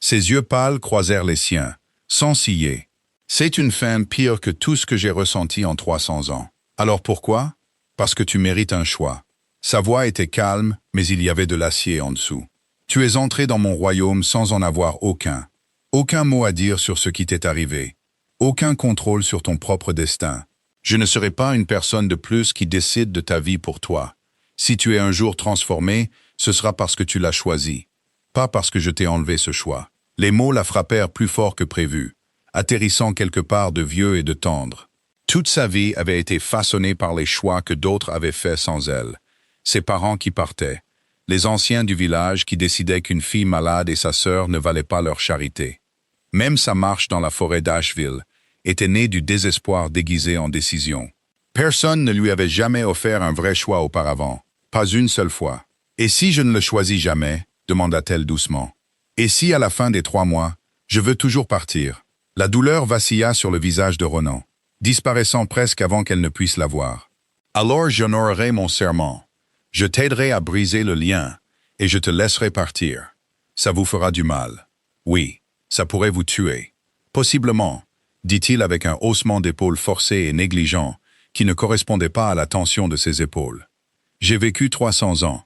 Ses yeux pâles croisèrent les siens, sans ciller. C'est une fin pire que tout ce que j'ai ressenti en 300 ans. Alors pourquoi? Parce que tu mérites un choix. Sa voix était calme, mais il y avait de l'acier en dessous. Tu es entré dans mon royaume sans en avoir aucun. Aucun mot à dire sur ce qui t'est arrivé. Aucun contrôle sur ton propre destin. Je ne serai pas une personne de plus qui décide de ta vie pour toi. Si tu es un jour transformé, ce sera parce que tu l'as choisi. Pas parce que je t'ai enlevé ce choix. Les mots la frappèrent plus fort que prévu, atterrissant quelque part de vieux et de tendre. Toute sa vie avait été façonnée par les choix que d'autres avaient faits sans elle. Ses parents qui partaient. Les anciens du village qui décidaient qu'une fille malade et sa sœur ne valaient pas leur charité. Même sa marche dans la forêt d'Asheville était née du désespoir déguisé en décision. Personne ne lui avait jamais offert un vrai choix auparavant, pas une seule fois. « Et si je ne le choisis jamais ?» demanda-t-elle doucement. « Et si à la fin des 3 mois, je veux toujours partir ?» La douleur vacilla sur le visage de Ronan, disparaissant presque avant qu'elle ne puisse la voir. « Alors j'honorerai mon serment. Je t'aiderai à briser le lien, et je te laisserai partir. Ça vous fera du mal. Oui, ça pourrait vous tuer. Possiblement, dit-il avec un haussement d'épaules forcé et négligent, qui ne correspondait pas à la tension de ses épaules. J'ai vécu 300 ans.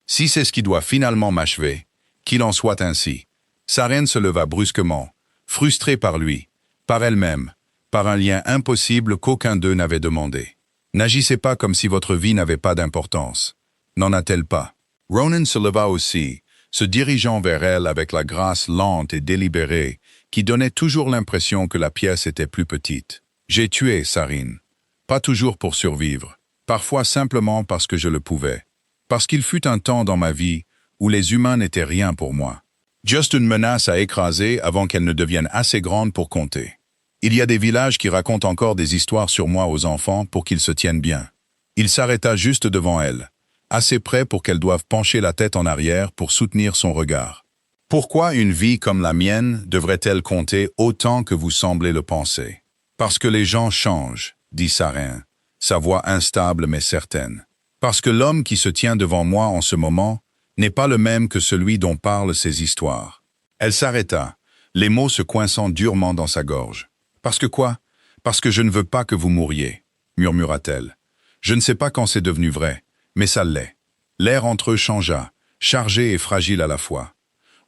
Si c'est ce qui doit finalement m'achever, qu'il en soit ainsi. » Sa reine se leva brusquement, frustrée par lui, par elle-même, par un lien impossible qu'aucun d'eux n'avait demandé. « N'agissez pas comme si votre vie n'avait pas d'importance. N'en a-t-elle pas ?» Ronan se leva aussi, se dirigeant vers elle avec la grâce lente et délibérée qui donnait toujours l'impression que la pièce était plus petite. « J'ai tué Sarine. Pas toujours pour survivre, parfois simplement parce que je le pouvais. Parce qu'il fut un temps dans ma vie où les humains n'étaient rien pour moi. Juste une menace à écraser avant qu'elle ne devienne assez grande pour compter. Il y a des villages qui racontent encore des histoires sur moi aux enfants pour qu'ils se tiennent bien. » Il s'arrêta juste devant elle, assez près pour qu'elle doive pencher la tête en arrière pour soutenir son regard. « Pourquoi une vie comme la mienne devrait-elle compter autant que vous semblez le penser? »« Parce que les gens changent, » dit Sarin, sa voix instable mais certaine. « Parce que l'homme qui se tient devant moi en ce moment n'est pas le même que celui dont parlent ces histoires. » Elle s'arrêta, les mots se coinçant durement dans sa gorge. « Parce que quoi? Parce que je ne veux pas que vous mouriez, » murmura-t-elle. Je ne sais pas quand c'est devenu vrai, mais ça l'est. L'air entre eux changea, chargé et fragile à la fois.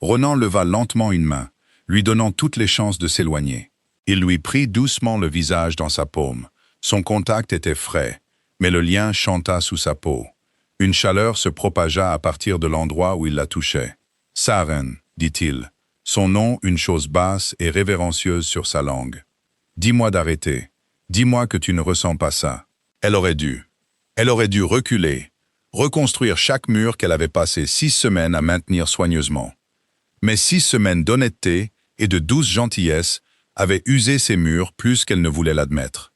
Ronan leva lentement une main, lui donnant toutes les chances de s'éloigner. Il lui prit doucement le visage dans sa paume. Son contact était frais, mais le lien chanta sous sa peau. Une chaleur se propagea à partir de l'endroit où il la touchait. « Saren » dit-il, son nom une chose basse et révérencieuse sur sa langue. « Dis-moi d'arrêter. Dis-moi que tu ne ressens pas ça. » Elle aurait dû. Elle aurait dû reculer, reconstruire chaque mur qu'elle avait passé 6 semaines à maintenir soigneusement. Mais 6 semaines d'honnêteté et de douce gentillesse avaient usé ces murs plus qu'elle ne voulait l'admettre.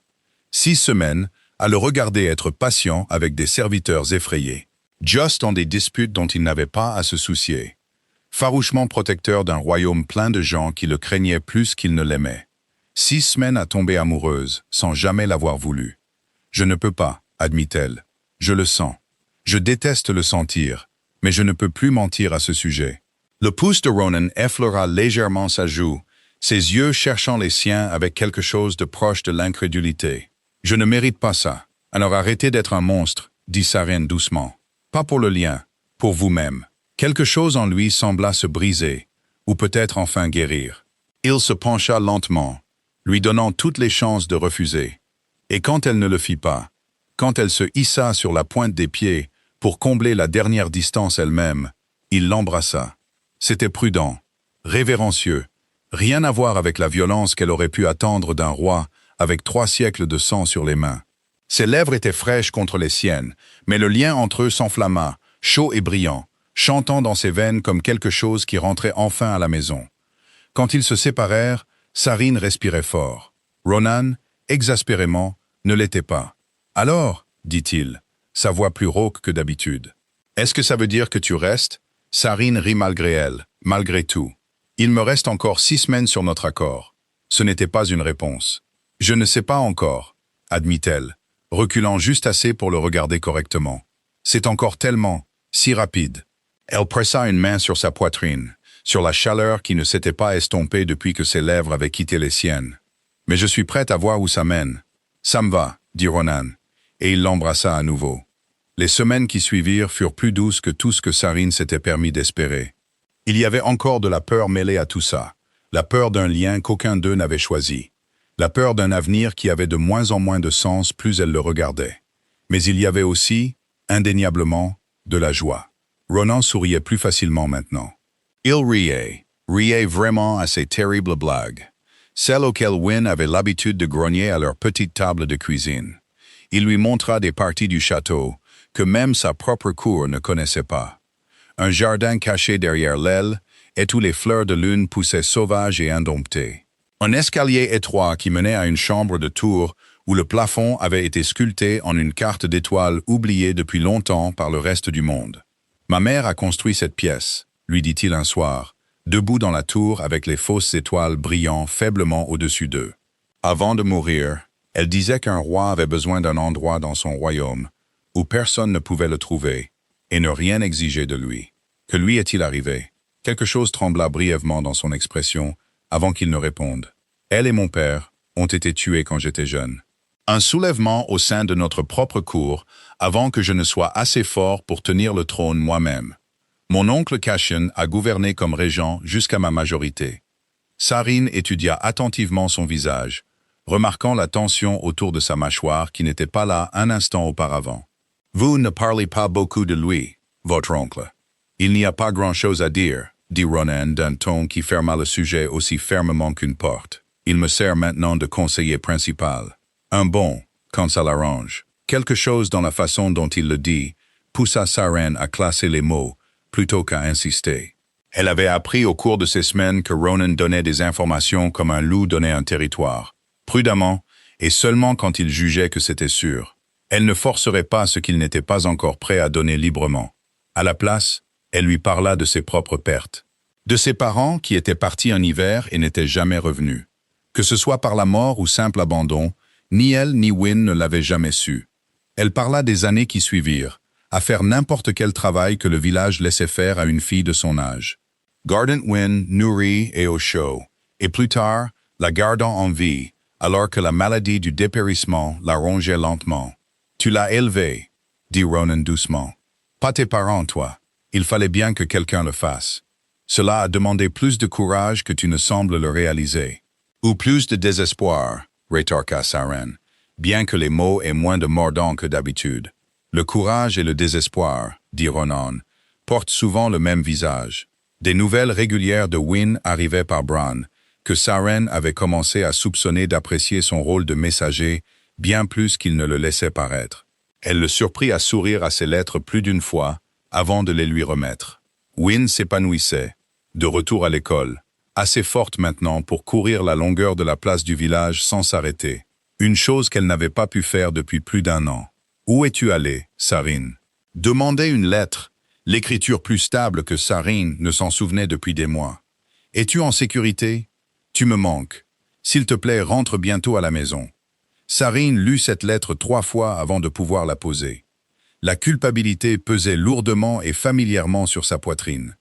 6 semaines à le regarder être patient avec des serviteurs effrayés, juste dans des disputes dont il n'avait pas à se soucier, farouchement protecteur d'un royaume plein de gens qui le craignaient plus qu'ils ne l'aimaient. 6 semaines à tomber amoureuse, sans jamais l'avoir voulu. « Je ne peux pas, » admit-elle. « Je le sens. Je déteste le sentir, mais je ne peux plus mentir à ce sujet. » Le pouce de Ronan effleura légèrement sa joue, ses yeux cherchant les siens avec quelque chose de proche de l'incrédulité. « Je ne mérite pas ça. Alors arrêtez d'être un monstre, » dit Saren doucement. « Pas pour le lien, pour vous-même. » Quelque chose en lui sembla se briser, ou peut-être enfin guérir. Il se pencha lentement, lui donnant toutes les chances de refuser. Et quand elle ne le fit pas, quand elle se hissa sur la pointe des pieds pour combler la dernière distance elle-même, il l'embrassa. C'était prudent, révérencieux, rien à voir avec la violence qu'elle aurait pu attendre d'un roi avec 3 siècles de sang sur les mains. Ses lèvres étaient fraîches contre les siennes, mais le lien entre eux s'enflamma, chaud et brillant, chantant dans ses veines comme quelque chose qui rentrait enfin à la maison. Quand ils se séparèrent, Sarine respirait fort. Ronan, exaspérément, ne l'était pas. « Alors ?» dit-il, sa voix plus rauque que d'habitude. « Est-ce que ça veut dire que tu restes ?» Sarine rit malgré elle, malgré tout. « Il me reste encore 6 semaines sur notre accord. » Ce n'était pas une réponse. « Je ne sais pas encore, » admit-elle, reculant juste assez pour le regarder correctement. « C'est encore tellement, si rapide. » Elle pressa une main sur sa poitrine, sur la chaleur qui ne s'était pas estompée depuis que ses lèvres avaient quitté les siennes. « Mais je suis prête à voir où ça mène. »« Ça me va, » dit Ronan, et il l'embrassa à nouveau. Les semaines qui suivirent furent plus douces que tout ce que Sarine s'était permis d'espérer. Il y avait encore de la peur mêlée à tout ça, La peur d'un lien qu'aucun d'eux n'avait choisi. La peur d'un avenir qui avait de moins en moins de sens plus elle le regardait. Mais il y avait aussi, indéniablement, de la joie. Ronan souriait plus facilement maintenant. Il riait vraiment à ces terribles blagues, celles auxquelles Wynne avait l'habitude de grogner à leur petite table de cuisine. Il lui montra des parties du château que même sa propre cour ne connaissait pas. Un jardin caché derrière l'aile, et où les fleurs de lune poussaient sauvages et indomptées. Un escalier étroit qui menait à une chambre de tour où le plafond avait été sculpté en une carte d'étoiles oubliée depuis longtemps par le reste du monde. « Ma mère a construit cette pièce », lui dit-il un soir, debout dans la tour avec les fausses étoiles brillant faiblement au-dessus d'eux. Avant de mourir, elle disait qu'un roi avait besoin d'un endroit dans son royaume où personne ne pouvait le trouver et ne rien exiger de lui. Que lui est-il arrivé? Quelque chose trembla brièvement dans son expression avant qu'il ne réponde. Elle et mon père ont été tués quand j'étais jeune. Un soulèvement au sein de notre propre cour avant que je ne sois assez fort pour tenir le trône moi-même. Mon oncle Cassian a gouverné comme régent jusqu'à ma majorité. Sarine étudia attentivement son visage, remarquant la tension autour de sa mâchoire qui n'était pas là un instant auparavant. « Vous ne parlez pas beaucoup de lui, votre oncle. Il n'y a pas grand-chose à dire, dit Ronan d'un ton qui ferma le sujet aussi fermement qu'une porte. Il me sert maintenant de conseiller principal. Un bon, quand ça l'arrange. Quelque chose dans la façon dont il le dit poussa Sarene à classer les mots plutôt qu'à insister. Elle avait appris au cours de ces semaines que Ronan donnait des informations comme un loup donnait un territoire, prudemment et seulement quand il jugeait que c'était sûr. Elle ne forcerait pas ce qu'il n'était pas encore prêt à donner librement. À la place, elle lui parla de ses propres pertes, de ses parents qui étaient partis en hiver et n'étaient jamais revenus. Que ce soit par la mort ou simple abandon, ni elle ni Wynne ne l'avaient jamais su. Elle parla des années qui suivirent, à faire n'importe quel travail que le village laissait faire à une fille de son âge. Gardant Wynne nourrie et au chaud, et plus tard, la gardant en vie, alors que la maladie du dépérissement la rongeait lentement. « Tu l'as élevée, » dit Ronan doucement. « Pas tes parents, toi. Il fallait bien que quelqu'un le fasse. Cela a demandé plus de courage que tu ne sembles le réaliser. Ou plus de désespoir, » rétorqua Sarene, bien que les mots aient moins de mordant que d'habitude. Le courage et le désespoir, dit Ronan, portent souvent le même visage. Des nouvelles régulières de Wynne arrivaient par Bran, que Sarene avait commencé à soupçonner d'apprécier son rôle de messager bien plus qu'il ne le laissait paraître. Elle le surprit à sourire à ses lettres plus d'une fois, avant de les lui remettre. Wynne s'épanouissait, de retour à l'école, assez forte maintenant pour courir la longueur de la place du village sans s'arrêter. Une chose qu'elle n'avait pas pu faire depuis plus d'1 an. « Où es-tu allé, Sarine ?» Demandait une lettre, l'écriture plus stable que Sarine ne s'en souvenait depuis des mois. « Es-tu en sécurité? Tu me manques. S'il te plaît, rentre bientôt à la maison. » Sarine lut cette lettre 3 fois avant de pouvoir la poser. La culpabilité pesait lourdement et familièrement sur sa poitrine.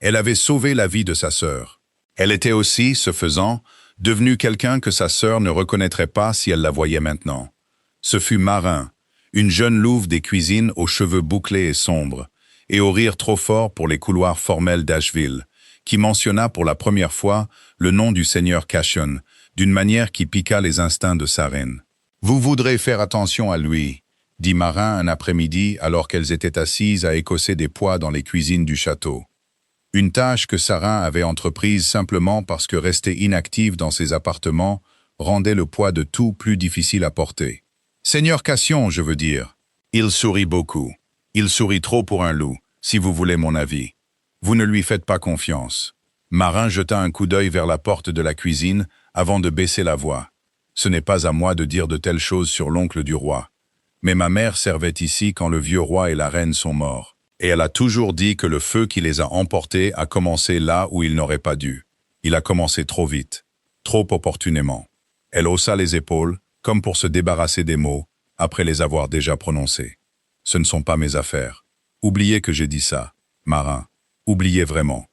Elle avait sauvé la vie de sa sœur. Elle était aussi, ce faisant, devenue quelqu'un que sa sœur ne reconnaîtrait pas si elle la voyait maintenant. Ce fut Marin, une jeune louve des cuisines aux cheveux bouclés et sombres, et au rire trop fort pour les couloirs formels d'Asheville, qui mentionna pour la première fois le nom du seigneur Cassian, d'une manière qui piqua les instincts de Sarene. « Vous voudrez faire attention à lui », dit Marin un après-midi alors qu'elles étaient assises à écosser des pois dans les cuisines du château. Une tâche que Sarin avait entreprise simplement parce que rester inactive dans ses appartements rendait le poids de tout plus difficile à porter. « Seigneur Cassian, je veux dire. » Il sourit beaucoup. Il sourit trop pour un loup, si vous voulez mon avis. Vous ne lui faites pas confiance. Marin jeta un coup d'œil vers la porte de la cuisine avant de baisser la voix. Ce n'est pas à moi de dire de telles choses sur l'oncle du roi. Mais ma mère servait ici quand le vieux roi et la reine sont morts. Et elle a toujours dit que le feu qui les a emportés a commencé là où il n'aurait pas dû. Il a commencé trop vite, trop opportunément. Elle haussa les épaules, comme pour se débarrasser des mots, après les avoir déjà prononcés. Ce ne sont pas mes affaires. Oubliez que j'ai dit ça, Marin. Oubliez vraiment.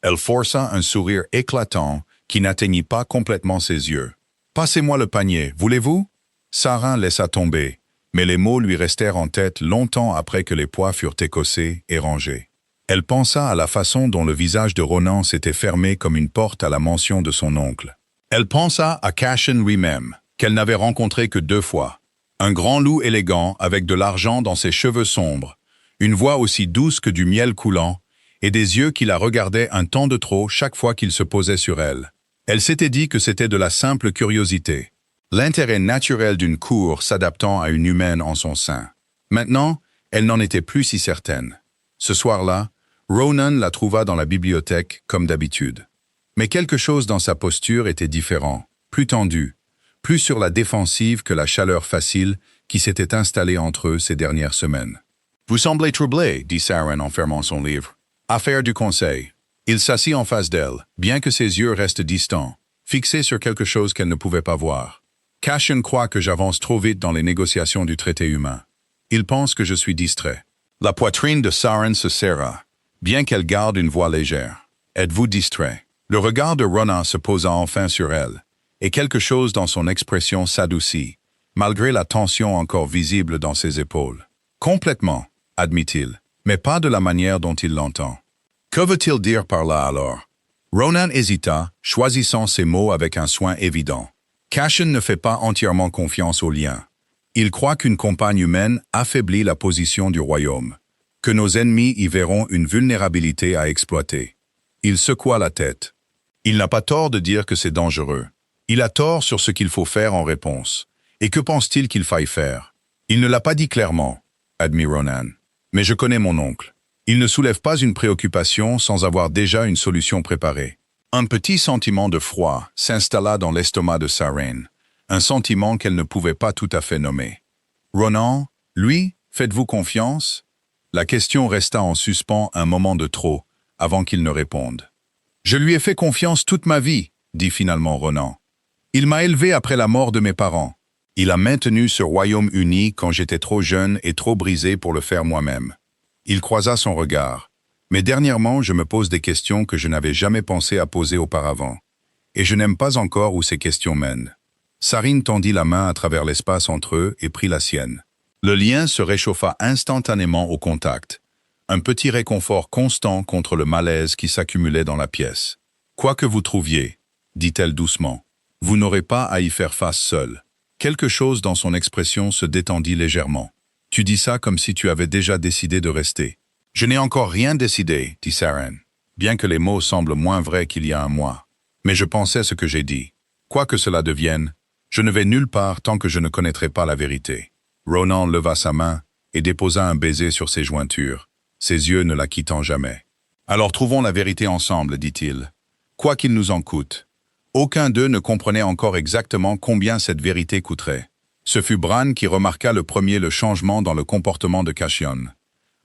Elle força un sourire éclatant qui n'atteignit pas complètement ses yeux. « Passez-moi le panier, voulez-vous » Sarin laissa tomber, mais les mots lui restèrent en tête longtemps après que les pois furent écossés et rangés. Elle pensa à la façon dont le visage de Ronan s'était fermé comme une porte à la mention de son oncle. Elle pensa à Cassian lui-même, qu'elle n'avait rencontré que 2 fois. Un grand loup élégant avec de l'argent dans ses cheveux sombres, une voix aussi douce que du miel coulant, et des yeux qui la regardaient un temps de trop chaque fois qu'il se posait sur elle. Elle s'était dit que c'était de la simple curiosité, l'intérêt naturel d'une cour s'adaptant à une humaine en son sein. Maintenant, elle n'en était plus si certaine. Ce soir-là, Ronan la trouva dans la bibliothèque comme d'habitude. Mais quelque chose dans sa posture était différent, plus tendu, plus sur la défensive que la chaleur facile qui s'était installée entre eux ces dernières semaines. « Vous semblez troublé, dit Saren en fermant son livre. « Affaire du conseil. » Il s'assit en face d'elle, bien que ses yeux restent distants, fixés sur quelque chose qu'elle ne pouvait pas voir. « Cassian croit que j'avance trop vite dans les négociations du traité humain. Il pense que je suis distrait. » La poitrine de Saren se serra, bien qu'elle garde une voix légère. « Êtes-vous distrait ?» Le regard de Ronan se posa enfin sur elle, et quelque chose dans son expression s'adoucit, malgré la tension encore visible dans ses épaules. « Complètement, admit-il, mais pas de la manière dont il l'entend. » Que veut-il dire par là alors? Ronan hésita, choisissant ses mots avec un soin évident. Cassian ne fait pas entièrement confiance aux liens. Il croit qu'une compagne humaine affaiblit la position du royaume, que nos ennemis y verront une vulnérabilité à exploiter. Il secoua la tête. Il n'a pas tort de dire que c'est dangereux. Il a tort sur ce qu'il faut faire en réponse. Et que pense-t-il qu'il faille faire? Il ne l'a pas dit clairement, admit Ronan. Mais je connais mon oncle. Il ne soulève pas une préoccupation sans avoir déjà une solution préparée. Un petit sentiment de froid s'installa dans l'estomac de Saren, un sentiment qu'elle ne pouvait pas tout à fait nommer. Ronan, lui, faites-vous confiance? La question resta en suspens un moment de trop, avant qu'il ne réponde. Je lui ai fait confiance toute ma vie, dit finalement Ronan. Il m'a élevé après la mort de mes parents. Il a maintenu ce royaume uni quand j'étais trop jeune et trop brisé pour le faire moi-même. Il croisa son regard. Mais dernièrement, je me pose des questions que je n'avais jamais pensé à poser auparavant. Et je n'aime pas encore où ces questions mènent. Sarine tendit la main à travers l'espace entre eux et prit la sienne. Le lien se réchauffa instantanément au contact. Un petit réconfort constant contre le malaise qui s'accumulait dans la pièce. « Quoi que vous trouviez, » dit-elle doucement, « vous n'aurez pas à y faire face seul. » Quelque chose dans son expression se détendit légèrement. « Tu dis ça comme si tu avais déjà décidé de rester. »« Je n'ai encore rien décidé, » dit Saren, bien que les mots semblent moins vrais qu'il y a un mois. Mais je pensais ce que j'ai dit. Quoi que cela devienne, je ne vais nulle part tant que je ne connaîtrai pas la vérité. Ronan leva sa main et déposa un baiser sur ses jointures, ses yeux ne la quittant jamais. « Alors trouvons la vérité ensemble, dit-il. Quoi qu'il nous en coûte. » Aucun d'eux ne comprenait encore exactement combien cette vérité coûterait. Ce fut Bran qui remarqua le premier le changement dans le comportement de Cassian.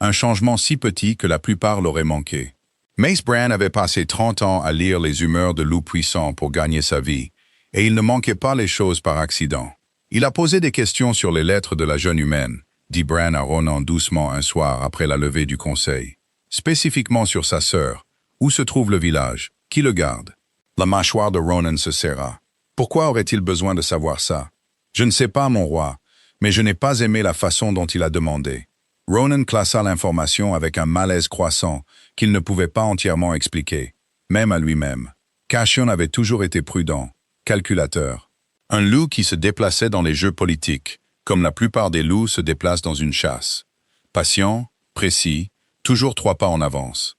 Un changement si petit que la plupart l'auraient manqué. Mace Bran avait passé 30 ans à lire les humeurs de loups puissants pour gagner sa vie, et il ne manquait pas les choses par accident. Il a posé des questions sur les lettres de la jeune humaine, dit Bran à Ronan doucement un soir après la levée du conseil. Spécifiquement sur sa sœur. Où se trouve le village? Qui le garde? La mâchoire de Ronan se serra. Pourquoi aurait-il besoin de savoir ça? Je ne sais pas, mon roi, mais je n'ai pas aimé la façon dont il a demandé. Ronan classa l'information avec un malaise croissant qu'il ne pouvait pas entièrement expliquer, même à lui-même. Cassian avait toujours été prudent, calculateur. Un loup qui se déplaçait dans les jeux politiques, comme la plupart des loups se déplacent dans une chasse. Patient, précis, toujours 3 pas en avance.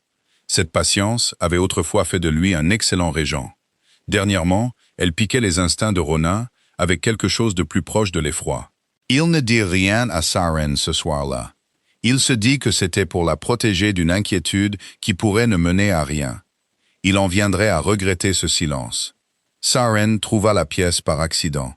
Cette patience avait autrefois fait de lui un excellent régent. Dernièrement, elle piquait les instincts de Ronan avec quelque chose de plus proche de l'effroi. Il ne dit rien à Saren ce soir-là. Il se dit que c'était pour la protéger d'une inquiétude qui pourrait ne mener à rien. Il en viendrait à regretter ce silence. Saren trouva la pièce par accident.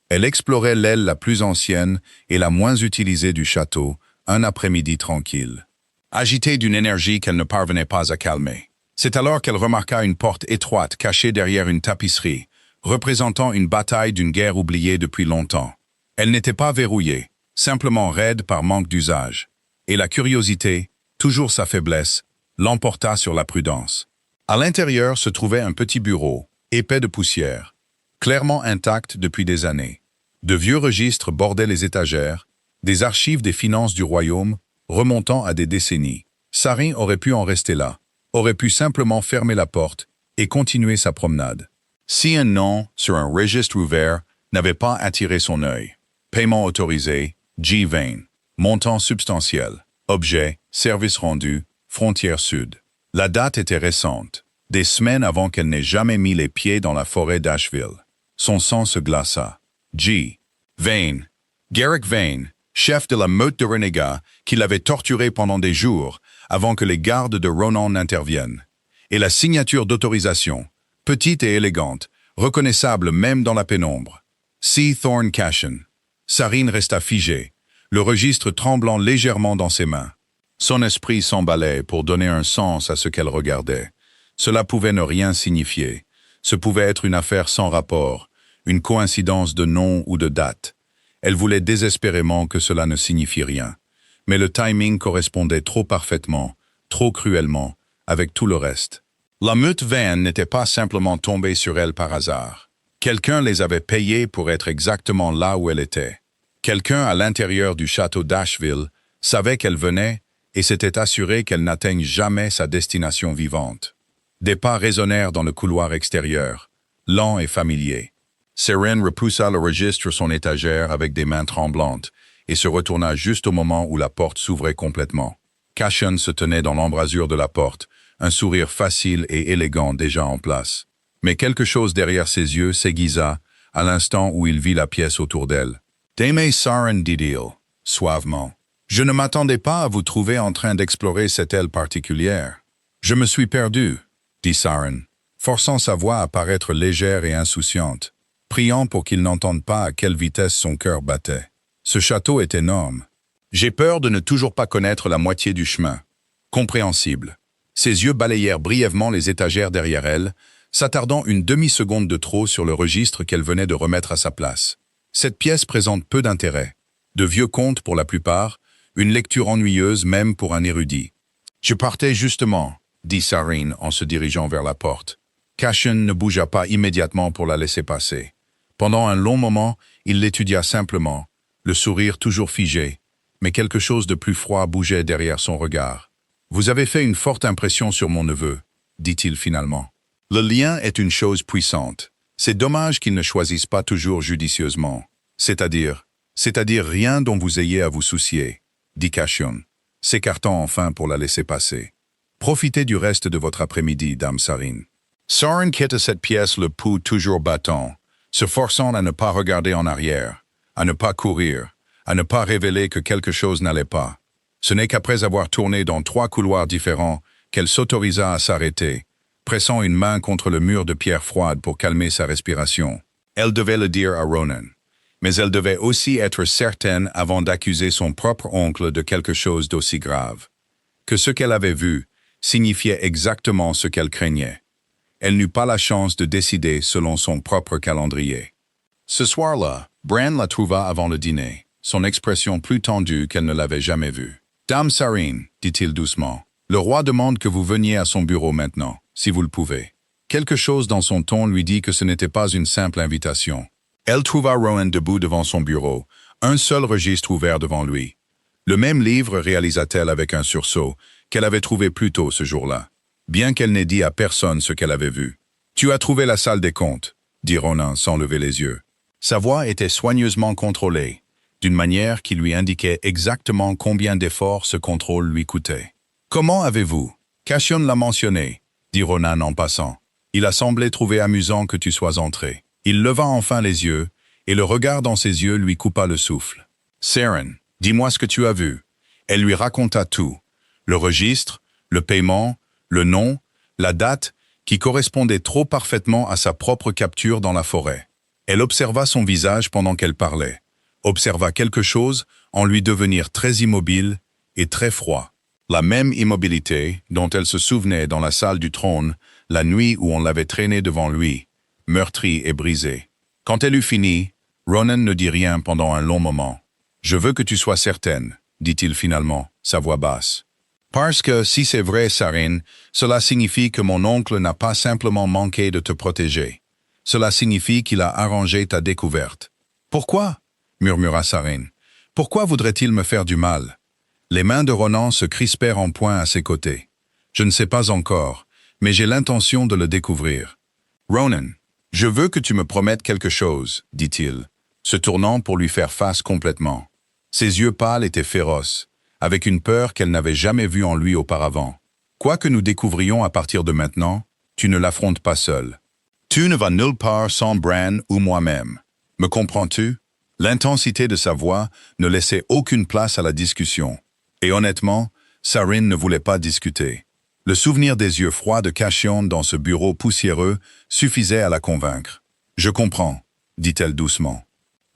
Elle explorait l'aile la plus ancienne et la moins utilisée du château, un après-midi tranquille. Agitée d'une énergie qu'elle ne parvenait pas à calmer. C'est alors qu'elle remarqua une porte étroite cachée derrière une tapisserie, représentant une bataille d'une guerre oubliée depuis longtemps. Elle n'était pas verrouillée, simplement raide par manque d'usage. Et la curiosité, toujours sa faiblesse, l'emporta sur la prudence. À l'intérieur se trouvait un petit bureau, épais de poussière, clairement intact depuis des années. De vieux registres bordaient les étagères, des archives des finances du royaume remontant à des décennies. Sarin aurait pu en rester là, aurait pu simplement fermer la porte et continuer sa promenade. Si un nom sur un registre ouvert n'avait pas attiré son œil. Paiement autorisé, G. Vane. Montant substantiel. Objet, service rendu, frontière sud. La date était récente, des semaines avant qu'elle n'ait jamais mis les pieds dans la forêt d'Asheville. Son sang se glaça. G. Vane. Garrick Vane, chef de la meute de renégats qui l'avait torturé pendant des jours avant que les gardes de Ronan n'interviennent. Et la signature d'autorisation, petite et élégante, reconnaissable même dans la pénombre. C. Thorne Cashen. Sarin resta figé, le registre tremblant légèrement dans ses mains. Son esprit s'emballait pour donner un sens à ce qu'elle regardait. Cela pouvait ne rien signifier. Ce pouvait être une affaire sans rapport, une coïncidence de nom ou de date. Elle voulait désespérément que cela ne signifie rien. Mais le timing correspondait trop parfaitement, trop cruellement, avec tout le reste. La meute Vane n'était pas simplement tombée sur elle par hasard. Quelqu'un les avait payés pour être exactement là où elle était. Quelqu'un à l'intérieur du château d'Asheville savait qu'elle venait et s'était assuré qu'elle n'atteigne jamais sa destination vivante. Des pas résonnèrent dans le couloir extérieur, lents et familiers. Seren repoussa le registre sur son étagère avec des mains tremblantes et se retourna juste au moment où la porte s'ouvrait complètement. Cashen se tenait dans l'embrasure de la porte, un sourire facile et élégant déjà en place. Mais quelque chose derrière ses yeux s'aiguisa à l'instant où il vit la pièce autour d'elle. « Dame Saren, dit-il, suavement. Je ne m'attendais pas à vous trouver en train d'explorer cette aile particulière. Je me suis perdu, dit Saren, forçant sa voix à paraître légère et insouciante, priant pour qu'il n'entende pas à quelle vitesse son cœur battait. Ce château est énorme. J'ai peur de ne toujours pas connaître la moitié du chemin. Compréhensible. Ses yeux balayèrent brièvement les étagères derrière elle, s'attardant une demi-seconde de trop sur le registre qu'elle venait de remettre à sa place. Cette pièce présente peu d'intérêt. De vieux contes pour la plupart, une lecture ennuyeuse même pour un érudit. « Je partais justement », dit Sarin en se dirigeant vers la porte. Cashen ne bougea pas immédiatement pour la laisser passer. Pendant un long moment, il l'étudia simplement, le sourire toujours figé, mais quelque chose de plus froid bougeait derrière son regard. « Vous avez fait une forte impression sur mon neveu, » dit-il finalement. « Le lien est une chose puissante. C'est dommage qu'il ne choisisse pas toujours judicieusement. C'est-à-dire rien dont vous ayez à vous soucier, dit Cashen, s'écartant enfin pour la laisser passer. Profitez du reste de votre après-midi, dame Sarin. Saren quitta cette pièce le pouls toujours battant, se forçant à ne pas regarder en arrière, à ne pas courir, à ne pas révéler que quelque chose n'allait pas. Ce n'est qu'après avoir tourné dans 3 couloirs différents qu'elle s'autorisa à s'arrêter, pressant une main contre le mur de pierre froide pour calmer sa respiration. Elle devait le dire à Ronan, mais elle devait aussi être certaine avant d'accuser son propre oncle de quelque chose d'aussi grave. Que ce qu'elle avait vu signifiait exactement ce qu'elle craignait. Elle n'eut pas la chance de décider selon son propre calendrier. Ce soir-là, Bran la trouva avant le dîner, son expression plus tendue qu'elle ne l'avait jamais vue. « Dame Sarin, dit-il doucement, le roi demande que vous veniez à son bureau maintenant, si vous le pouvez. » Quelque chose dans son ton lui dit que ce n'était pas une simple invitation. Elle trouva Rowan debout devant son bureau, un seul registre ouvert devant lui. Le même livre, réalisa-t-elle avec un sursaut, qu'elle avait trouvé plus tôt ce jour-là, bien qu'elle n'ait dit à personne ce qu'elle avait vu. « Tu as trouvé la salle des comptes, » dit Ronan sans lever les yeux. Sa voix était soigneusement contrôlée, d'une manière qui lui indiquait exactement combien d'efforts ce contrôle lui coûtait. « Comment avez-vous »« Cashen l'a mentionné, » dit Ronan en passant. « Il a semblé trouver amusant que tu sois entré. » Il leva enfin les yeux, et le regard dans ses yeux lui coupa le souffle. « Saren, dis-moi ce que tu as vu. » Elle lui raconta tout. Le registre, le paiement, le nom, la date, qui correspondait trop parfaitement à sa propre capture dans la forêt. Elle observa son visage pendant qu'elle parlait, observa quelque chose en lui devenir très immobile et très froid. La même immobilité dont elle se souvenait dans la salle du trône, la nuit où on l'avait traînée devant lui, meurtri et brisé. Quand elle eut fini, Ronan ne dit rien pendant un long moment. « Je veux que tu sois certaine, » dit-il finalement, sa voix basse. « Parce que, si c'est vrai, Sarin, cela signifie que mon oncle n'a pas simplement manqué de te protéger. Cela signifie qu'il a arrangé ta découverte. »« Pourquoi » murmura Sarin. « Pourquoi voudrait-il me faire du mal ?» Les mains de Ronan se crispèrent en poing à ses côtés. Je ne sais pas encore, mais j'ai l'intention de le découvrir. Ronan, je veux que tu me promettes quelque chose, dit-il, se tournant pour lui faire face complètement. Ses yeux pâles étaient féroces, avec une peur qu'elle n'avait jamais vue en lui auparavant. Quoi que nous découvrions à partir de maintenant, tu ne l'affrontes pas seul. Tu ne vas nulle part sans Bran ou moi-même. Me comprends-tu? L'intensité de sa voix ne laissait aucune place à la discussion. Et honnêtement, Saryn ne voulait pas discuter. Le souvenir des yeux froids de Cassian dans ce bureau poussiéreux suffisait à la convaincre. « Je comprends », dit-elle doucement.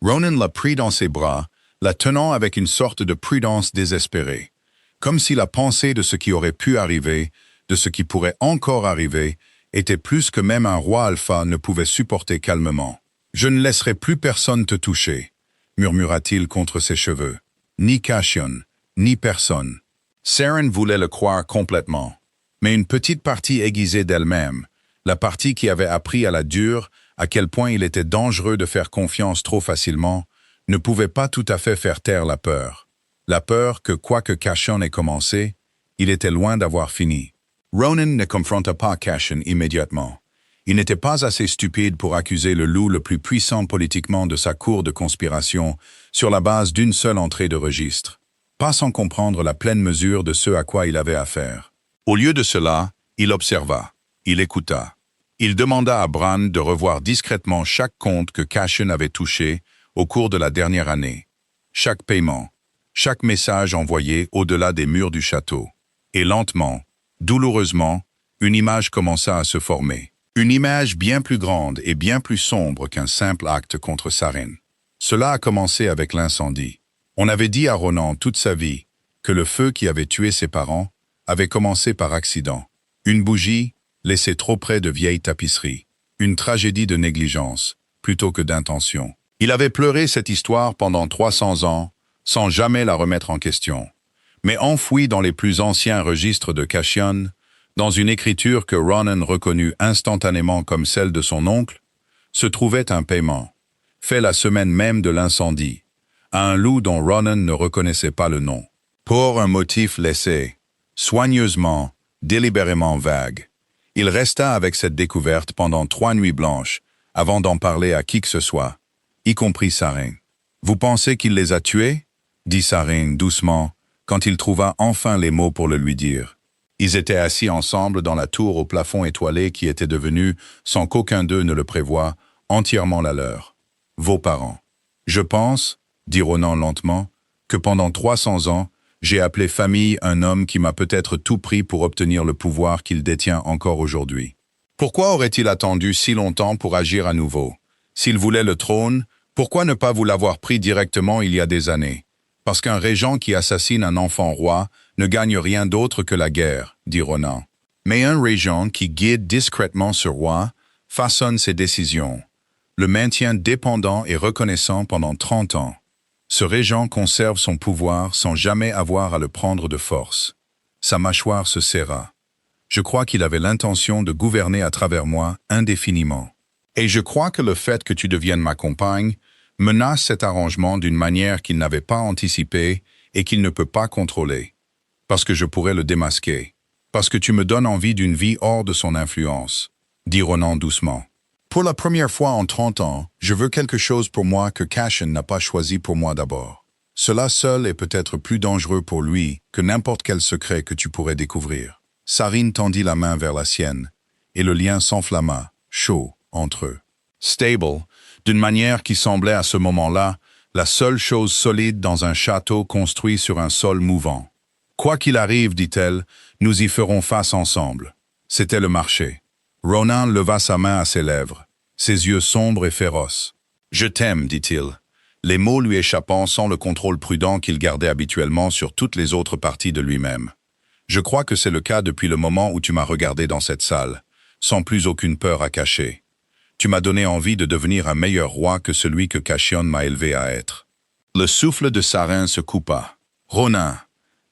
Ronan l'a pris dans ses bras, la tenant avec une sorte de prudence désespérée, comme si la pensée de ce qui aurait pu arriver, de ce qui pourrait encore arriver, était plus que même un roi alpha ne pouvait supporter calmement. « Je ne laisserai plus personne te toucher », murmura-t-il contre ses cheveux. « Ni Cassian, ni personne. » Saryn voulait le croire complètement. Mais une petite partie aiguisée d'elle-même, la partie qui avait appris à la dure à quel point il était dangereux de faire confiance trop facilement, ne pouvait pas tout à fait faire taire la peur. La peur que, quoi que Cassian ait commencé, il était loin d'avoir fini. Ronan ne confronta pas Cassian immédiatement. Il n'était pas assez stupide pour accuser le loup le plus puissant politiquement de sa cour de conspiration sur la base d'une seule entrée de registre, pas sans comprendre la pleine mesure de ce à quoi il avait affaire. Au lieu de cela, il observa, il écouta. Il demanda à Bran de revoir discrètement chaque compte que Cassian avait touché au cours de la dernière année, chaque paiement, chaque message envoyé au-delà des murs du château. Et lentement, douloureusement, une image commença à se former. Une image bien plus grande et bien plus sombre qu'un simple acte contre Saryn. Cela a commencé avec l'incendie. On avait dit à Ronan toute sa vie que le feu qui avait tué ses parents avait commencé par accident. Une bougie laissée trop près de vieilles tapisseries. Une tragédie de négligence, plutôt que d'intention. Il avait pleuré cette histoire pendant 300 ans, sans jamais la remettre en question. Mais enfoui dans les plus anciens registres de Cassian, dans une écriture que Ronan reconnut instantanément comme celle de son oncle, se trouvait un paiement, fait la semaine même de l'incendie, à un loup dont Ronan ne reconnaissait pas le nom. Pour un motif laissé, soigneusement, délibérément vague. Il resta avec cette découverte pendant 3 nuits blanches, avant d'en parler à qui que ce soit, y compris Saryn. « Vous pensez qu'il les a tués ?» dit Saryn doucement, quand il trouva enfin les mots pour le lui dire. Ils étaient assis ensemble dans la tour au plafond étoilé qui était devenue, sans qu'aucun d'eux ne le prévoie, entièrement la leur. « Vos parents. »« Je pense, » dit Ronan lentement, « que pendant 300 ans, j'ai appelé famille un homme qui m'a peut-être tout pris pour obtenir le pouvoir qu'il détient encore aujourd'hui. Pourquoi aurait-il attendu si longtemps pour agir à nouveau? S'il voulait le trône, pourquoi ne pas vous l'avoir pris directement il y a des années? Parce qu'un régent qui assassine un enfant roi ne gagne rien d'autre que la guerre, dit Ronan. Mais un régent qui guide discrètement ce roi façonne ses décisions, le maintient dépendant et reconnaissant pendant 30 ans. Ce régent conserve son pouvoir sans jamais avoir à le prendre de force. Sa mâchoire se serra. Je crois qu'il avait l'intention de gouverner à travers moi indéfiniment. Et je crois que le fait que tu deviennes ma compagne menace cet arrangement d'une manière qu'il n'avait pas anticipée et qu'il ne peut pas contrôler. Parce que je pourrais le démasquer. Parce que tu me donnes envie d'une vie hors de son influence, dit Ronan doucement. Pour la première fois en 30 ans, je veux quelque chose pour moi que Cassian n'a pas choisi pour moi d'abord. Cela seul est peut-être plus dangereux pour lui que n'importe quel secret que tu pourrais découvrir. Saryn tendit la main vers la sienne, et le lien s'enflamma, chaud, entre eux. Stable, d'une manière qui semblait à ce moment-là la seule chose solide dans un château construit sur un sol mouvant. Quoi qu'il arrive, dit-elle, nous y ferons face ensemble. C'était le marché. Ronan leva sa main à ses lèvres, ses yeux sombres et féroces. « Je t'aime, dit-il, les mots lui échappant sans le contrôle prudent qu'il gardait habituellement sur toutes les autres parties de lui-même. Je crois que c'est le cas depuis le moment où tu m'as regardé dans cette salle, sans plus aucune peur à cacher. Tu m'as donné envie de devenir un meilleur roi que celui que Cassian m'a élevé à être. » Le souffle de Saryn se coupa. « Ronan,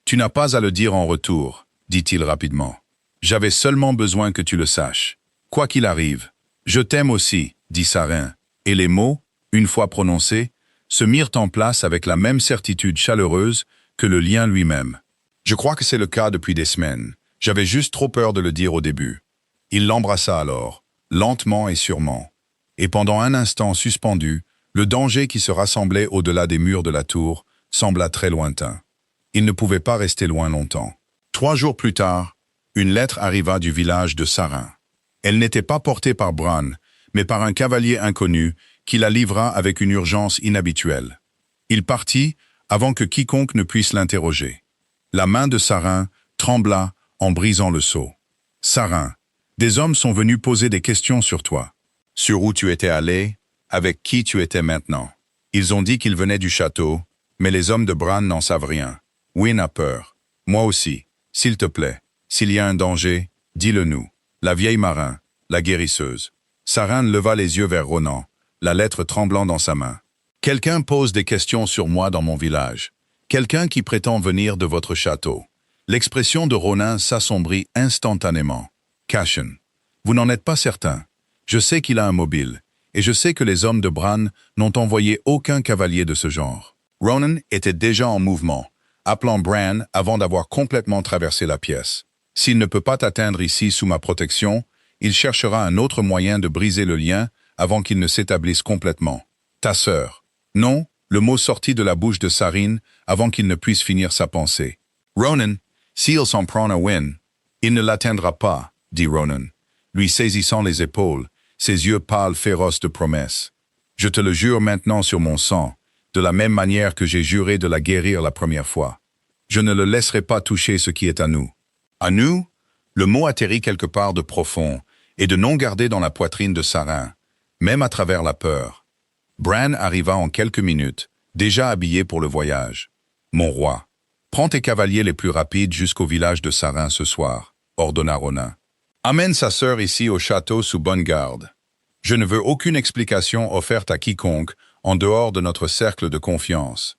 tu n'as pas à le dire en retour, dit-il rapidement. J'avais seulement besoin que tu le saches. Quoi qu'il arrive, je t'aime aussi, dit Saryn, et les mots, une fois prononcés, se mirent en place avec la même certitude chaleureuse que le lien lui-même. Je crois que c'est le cas depuis des semaines. J'avais juste trop peur de le dire au début. Il l'embrassa alors, lentement et sûrement. Et pendant un instant suspendu, le danger qui se rassemblait au-delà des murs de la tour sembla très lointain. Il ne pouvait pas rester loin longtemps. 3 jours plus tard, une lettre arriva du village de Sarin. Elle n'était pas portée par Bran, mais par un cavalier inconnu qui la livra avec une urgence inhabituelle. Il partit avant que quiconque ne puisse l'interroger. La main de Sarin trembla en brisant le sceau. « Sarin, des hommes sont venus poser des questions sur toi. Sur où tu étais allé, avec qui tu étais maintenant. Ils ont dit qu'ils venaient du château, mais les hommes de Bran n'en savent rien. Wyn a peur. Moi aussi. S'il te plaît, s'il y a un danger, dis-le nous. La vieille marin, la guérisseuse. » Sarin leva les yeux vers Ronan, la lettre tremblant dans sa main. « Quelqu'un pose des questions sur moi dans mon village. Quelqu'un qui prétend venir de votre château. » L'expression de Ronan s'assombrit instantanément. « Cashen, vous n'en êtes pas certain. Je sais qu'il a un mobile, et je sais que les hommes de Bran n'ont envoyé aucun cavalier de ce genre. » Ronan était déjà en mouvement, appelant Bran avant d'avoir complètement traversé la pièce. « S'il ne peut pas t'atteindre ici sous ma protection, il cherchera un autre moyen de briser le lien avant qu'il ne s'établisse complètement. Ta sœur. » Non, le mot sortit de la bouche de Saryn avant qu'il ne puisse finir sa pensée. « Ronan, s'il s'en prend à Wyn, il ne l'atteindra pas, » dit Ronan, lui saisissant les épaules, ses yeux pâles féroces de promesse. « Je te le jure maintenant sur mon sang, de la même manière que j'ai juré de la guérir la première fois. Je ne le laisserai pas toucher ce qui est à nous. » À nous, le mot atterrit quelque part de profond et de non gardé dans la poitrine de Sarin, même à travers la peur. Bran arriva en quelques minutes, déjà habillé pour le voyage. « Mon roi, prends tes cavaliers les plus rapides jusqu'au village de Sarin ce soir, » ordonna Ronan. « Amène sa sœur ici au château sous bonne garde. Je ne veux aucune explication offerte à quiconque en dehors de notre cercle de confiance.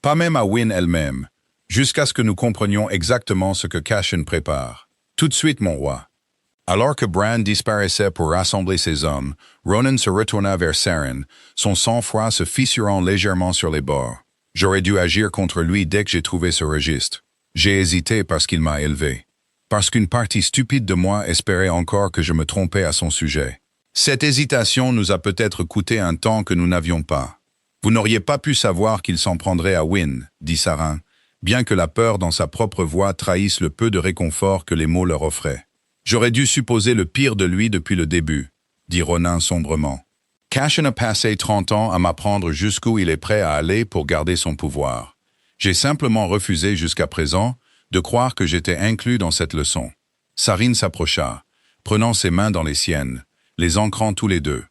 Pas même à Wyn elle-même, jusqu'à ce que nous comprenions exactement ce que Cashen prépare. Tout de suite, mon roi. » Alors que Bran disparaissait pour rassembler ses hommes, Ronan se retourna vers Sarin, son sang-froid se fissurant légèrement sur les bords. « J'aurais dû agir contre lui dès que j'ai trouvé ce registre. J'ai hésité parce qu'il m'a élevé. Parce qu'une partie stupide de moi espérait encore que je me trompais à son sujet. Cette hésitation nous a peut-être coûté un temps que nous n'avions pas. Vous n'auriez pas pu savoir qu'il s'en prendrait à Wyn, dit Sarin, bien que la peur dans sa propre voix trahisse le peu de réconfort que les mots leur offraient. J'aurais dû supposer le pire de lui depuis le début, dit Ronan sombrement. Cashen a passé 30 ans à m'apprendre jusqu'où il est prêt à aller pour garder son pouvoir. J'ai simplement refusé jusqu'à présent de croire que j'étais inclus dans cette leçon. Saryn s'approcha, prenant ses mains dans les siennes, les ancrant tous les deux.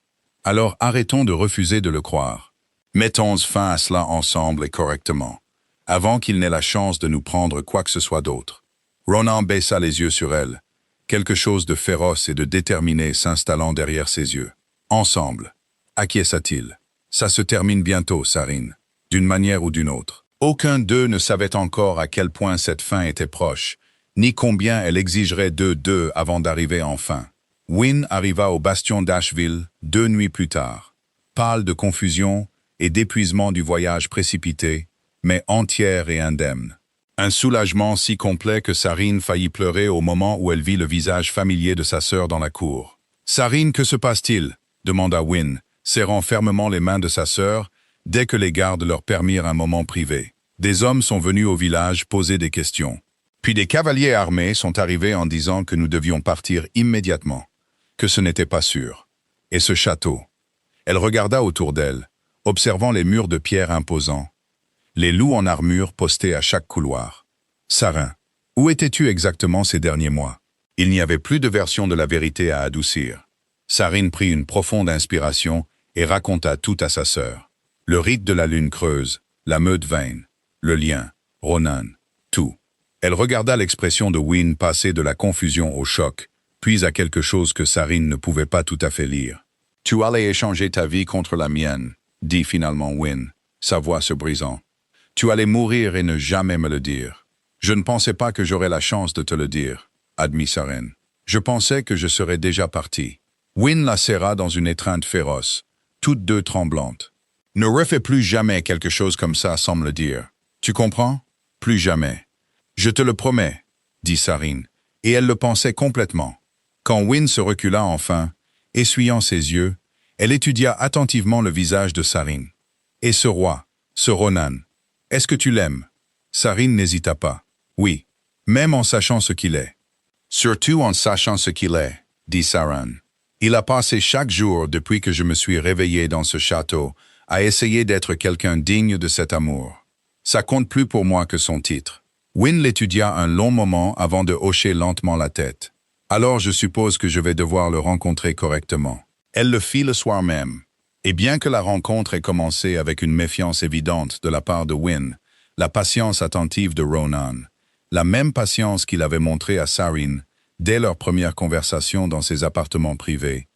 Alors arrêtons de refuser de le croire. Mettons fin à cela ensemble et correctement, avant qu'il n'ait la chance de nous prendre quoi que ce soit d'autre. Ronan baissa les yeux sur elle, quelque chose de féroce et de déterminé s'installant derrière ses yeux. Ensemble, acquiesça-t-il. Ça se termine bientôt, Saryn, d'une manière ou d'une autre. Aucun d'eux ne savait encore à quel point cette fin était proche, ni combien elle exigerait d'eux avant d'arriver enfin. Wyn arriva au bastion d'Ashville 2 nuits plus tard, pâle de confusion et d'épuisement du voyage précipité, mais entière et indemne. Un soulagement si complet que Saryn faillit pleurer au moment où elle vit le visage familier de sa sœur dans la cour. « Saryn, que se passe-t-il » demanda Wyn, serrant fermement les mains de sa sœur, dès que les gardes leur permirent un moment privé. Des hommes sont venus au village poser des questions. Puis des cavaliers armés sont arrivés en disant que nous devions partir immédiatement, que ce n'était pas sûr. Et ce château. Elle regarda autour d'elle, observant les murs de pierre imposants, les loups en armure postés à chaque couloir. Sarin, où étais-tu exactement ces derniers mois? Il n'y avait plus de version de la vérité à adoucir. Saryn prit une profonde inspiration et raconta tout à sa sœur. Le rite de la lune creuse, la meute vaine, le lien, Ronan, tout. Elle regarda l'expression de Wyn passer de la confusion au choc, puis à quelque chose que Saryn ne pouvait pas tout à fait lire. « Tu allais échanger ta vie contre la mienne, » dit finalement Wyn, sa voix se brisant. « Tu allais mourir et ne jamais me le dire. Je ne pensais pas que j'aurais la chance de te le dire, » admit Saryn. « Je pensais que je serais déjà parti. » Wyn la serra dans une étreinte féroce, toutes deux tremblantes. « Ne refais plus jamais quelque chose comme ça sans me le dire. Tu comprends? Plus jamais. Je te le promets, dit Sarin, et elle le pensait complètement. Quand Wynne se recula enfin, essuyant ses yeux, elle étudia attentivement le visage de Sarin. Et ce roi, ce Ronan, est-ce que tu l'aimes? Sarin n'hésita pas. Oui, même en sachant ce qu'il est. Surtout en sachant ce qu'il est, dit Saran. Il a passé chaque jour depuis que je me suis réveillé dans ce château à essayer d'être quelqu'un digne de cet amour. Ça compte plus pour moi que son titre. Wynne l'étudia un long moment avant de hocher lentement la tête. Alors je suppose que je vais devoir le rencontrer correctement. Elle le fit le soir même. Et bien que la rencontre ait commencé avec une méfiance évidente de la part de Wynne, la patience attentive de Ronan, la même patience qu'il avait montrée à Sarin dès leur première conversation dans ses appartements privés,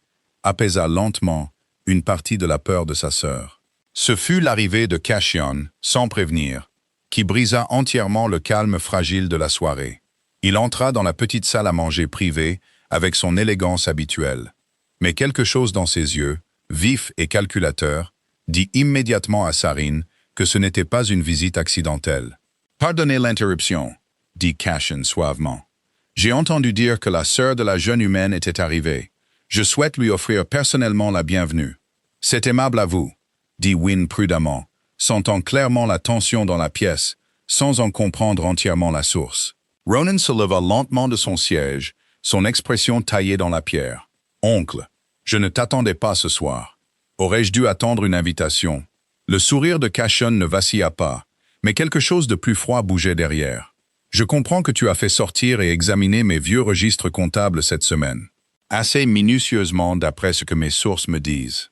apaisa lentement une partie de la peur de sa sœur. Ce fut l'arrivée de Cassian, sans prévenir, qui brisa entièrement le calme fragile de la soirée. Il entra dans la petite salle à manger privée avec son élégance habituelle. Mais quelque chose dans ses yeux, vif et calculateur, dit immédiatement à Sarin que ce n'était pas une visite accidentelle. « Pardonnez l'interruption », dit Cassian suavement. « J'ai entendu dire que la sœur de la jeune humaine était arrivée. Je souhaite lui offrir personnellement la bienvenue. »« C'est aimable à vous », dit Wynne prudemment, sentant clairement la tension dans la pièce, sans en comprendre entièrement la source. Ronan se leva lentement de son siège, son expression taillée dans la pierre. « Oncle, je ne t'attendais pas ce soir. Aurais-je dû attendre une invitation ?» Le sourire de Cassian ne vacilla pas, mais quelque chose de plus froid bougeait derrière. « Je comprends que tu as fait sortir et examiner mes vieux registres comptables cette semaine. Assez minutieusement d'après ce que mes sources me disent. »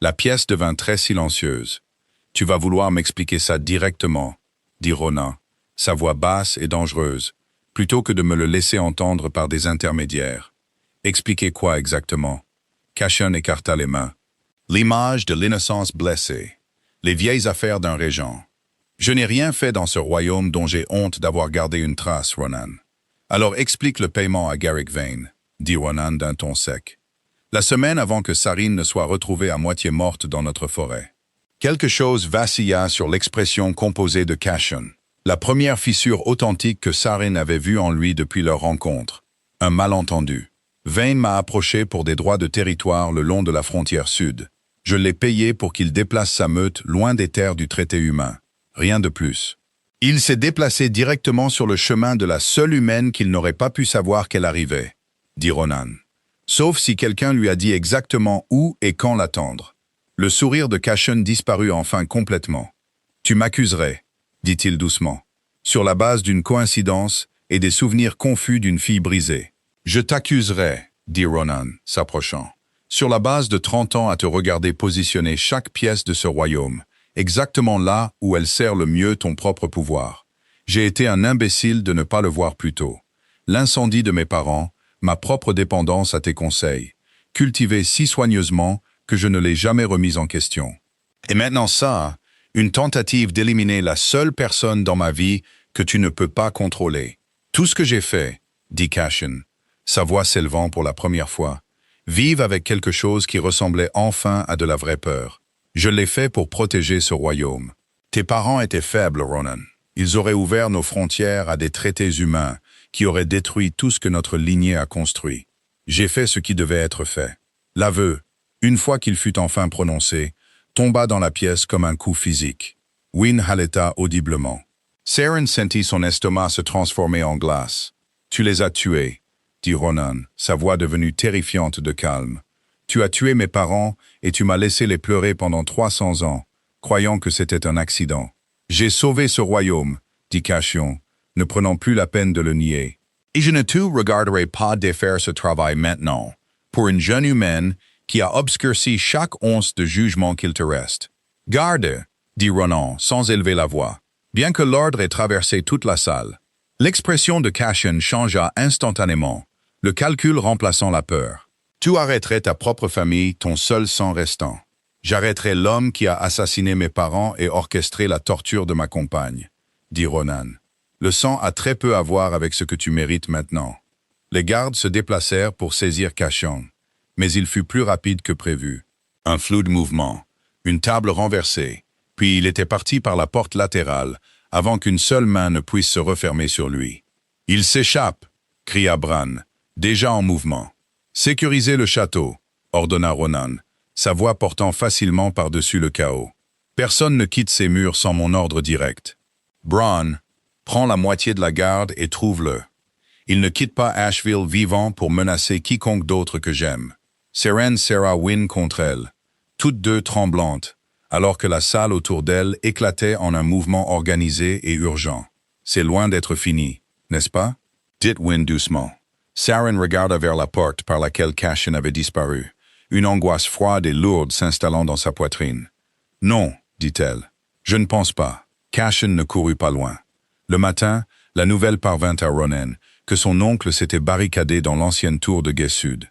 La pièce devint très silencieuse. « Tu vas vouloir m'expliquer ça directement, » dit Ronan, sa voix basse et dangereuse, plutôt que de me le laisser entendre par des intermédiaires. « Expliquer quoi exactement ?» Cassian écarta les mains. « L'image de l'innocence blessée. Les vieilles affaires d'un régent. Je n'ai rien fait dans ce royaume dont j'ai honte d'avoir gardé une trace, Ronan. Alors explique le paiement à Garrick Vane, dit Ronan d'un ton sec. La semaine avant que Sarin ne soit retrouvée à moitié morte dans notre forêt. Quelque chose vacilla sur l'expression composée de Cassian. La première fissure authentique que Sarin avait vue en lui depuis leur rencontre. Un malentendu. Vane m'a approché pour des droits de territoire le long de la frontière sud. Je l'ai payé pour qu'il déplace sa meute loin des terres du traité humain. Rien de plus. Il s'est déplacé directement sur le chemin de la seule humaine qu'il n'aurait pas pu savoir qu'elle arrivait, dit Ronan. Sauf si quelqu'un lui a dit exactement où et quand l'attendre. Le sourire de Cassian disparut enfin complètement. « Tu m'accuserais, » dit-il doucement, sur la base d'une coïncidence et des souvenirs confus d'une fille brisée. « Je t'accuserais, » dit Ronan, s'approchant, sur la base de 30 ans à te regarder positionner chaque pièce de ce royaume, exactement là où elle sert le mieux ton propre pouvoir. J'ai été un imbécile de ne pas le voir plus tôt. L'incendie de mes parents, ma propre dépendance à tes conseils, cultivée si soigneusement que je ne l'ai jamais remise en question. Et maintenant ça, une tentative d'éliminer la seule personne dans ma vie que tu ne peux pas contrôler. Tout ce que j'ai fait, dit Cassian, sa voix s'élevant pour la première fois, vive avec quelque chose qui ressemblait enfin à de la vraie peur. Je l'ai fait pour protéger ce royaume. Tes parents étaient faibles, Ronan. Ils auraient ouvert nos frontières à des traités humains qui auraient détruit tout ce que notre lignée a construit. J'ai fait ce qui devait être fait. L'aveu, une fois qu'il fut enfin prononcé, tomba dans la pièce comme un coup physique. Wynne haleta audiblement. Sarin sentit son estomac se transformer en glace. « Tu les as tués, » dit Ronan, sa voix devenue terrifiante de calme. « Tu as tué mes parents et tu m'as laissé les pleurer pendant 300 ans, croyant que c'était un accident. J'ai sauvé ce royaume, » dit Cassian, ne prenant plus la peine de le nier. « Et je ne te regarderai pas défaire ce travail maintenant, pour une jeune humaine qui a obscurci chaque once de jugement qu'il te reste. »« Garde, » dit Ronan, sans élever la voix, bien que l'ordre ait traversé toute la salle. L'expression de Cassian changea instantanément, le calcul remplaçant la peur. « Tu arrêterais ta propre famille, ton seul sang restant. J'arrêterai l'homme qui a assassiné mes parents et orchestré la torture de ma compagne, » dit Ronan. « Le sang a très peu à voir avec ce que tu mérites maintenant. » Les gardes se déplacèrent pour saisir Cassian, mais il fut plus rapide que prévu. Un flou de mouvement, une table renversée, puis il était parti par la porte latérale, avant qu'une seule main ne puisse se refermer sur lui. « Il s'échappe !» cria Bran, déjà en mouvement. « Sécurisez le château !» ordonna Ronan, sa voix portant facilement par-dessus le chaos. « Personne ne quitte ces murs sans mon ordre direct. Bran, prends la moitié de la garde et trouve-le. Il ne quitte pas Asheville vivant pour menacer quiconque d'autre que j'aime. » Seren serra Wyn contre elle, toutes deux tremblantes, alors que la salle autour d'elle éclatait en un mouvement organisé et urgent. « C'est loin d'être fini, n'est-ce pas ?» dit Wyn doucement. Seren regarda vers la porte par laquelle Cashen avait disparu, une angoisse froide et lourde s'installant dans sa poitrine. « Non, dit-elle, je ne pense pas. » Cashen ne courut pas loin. Le matin, la nouvelle parvint à Ronan que son oncle s'était barricadé dans l'ancienne tour de guet sud.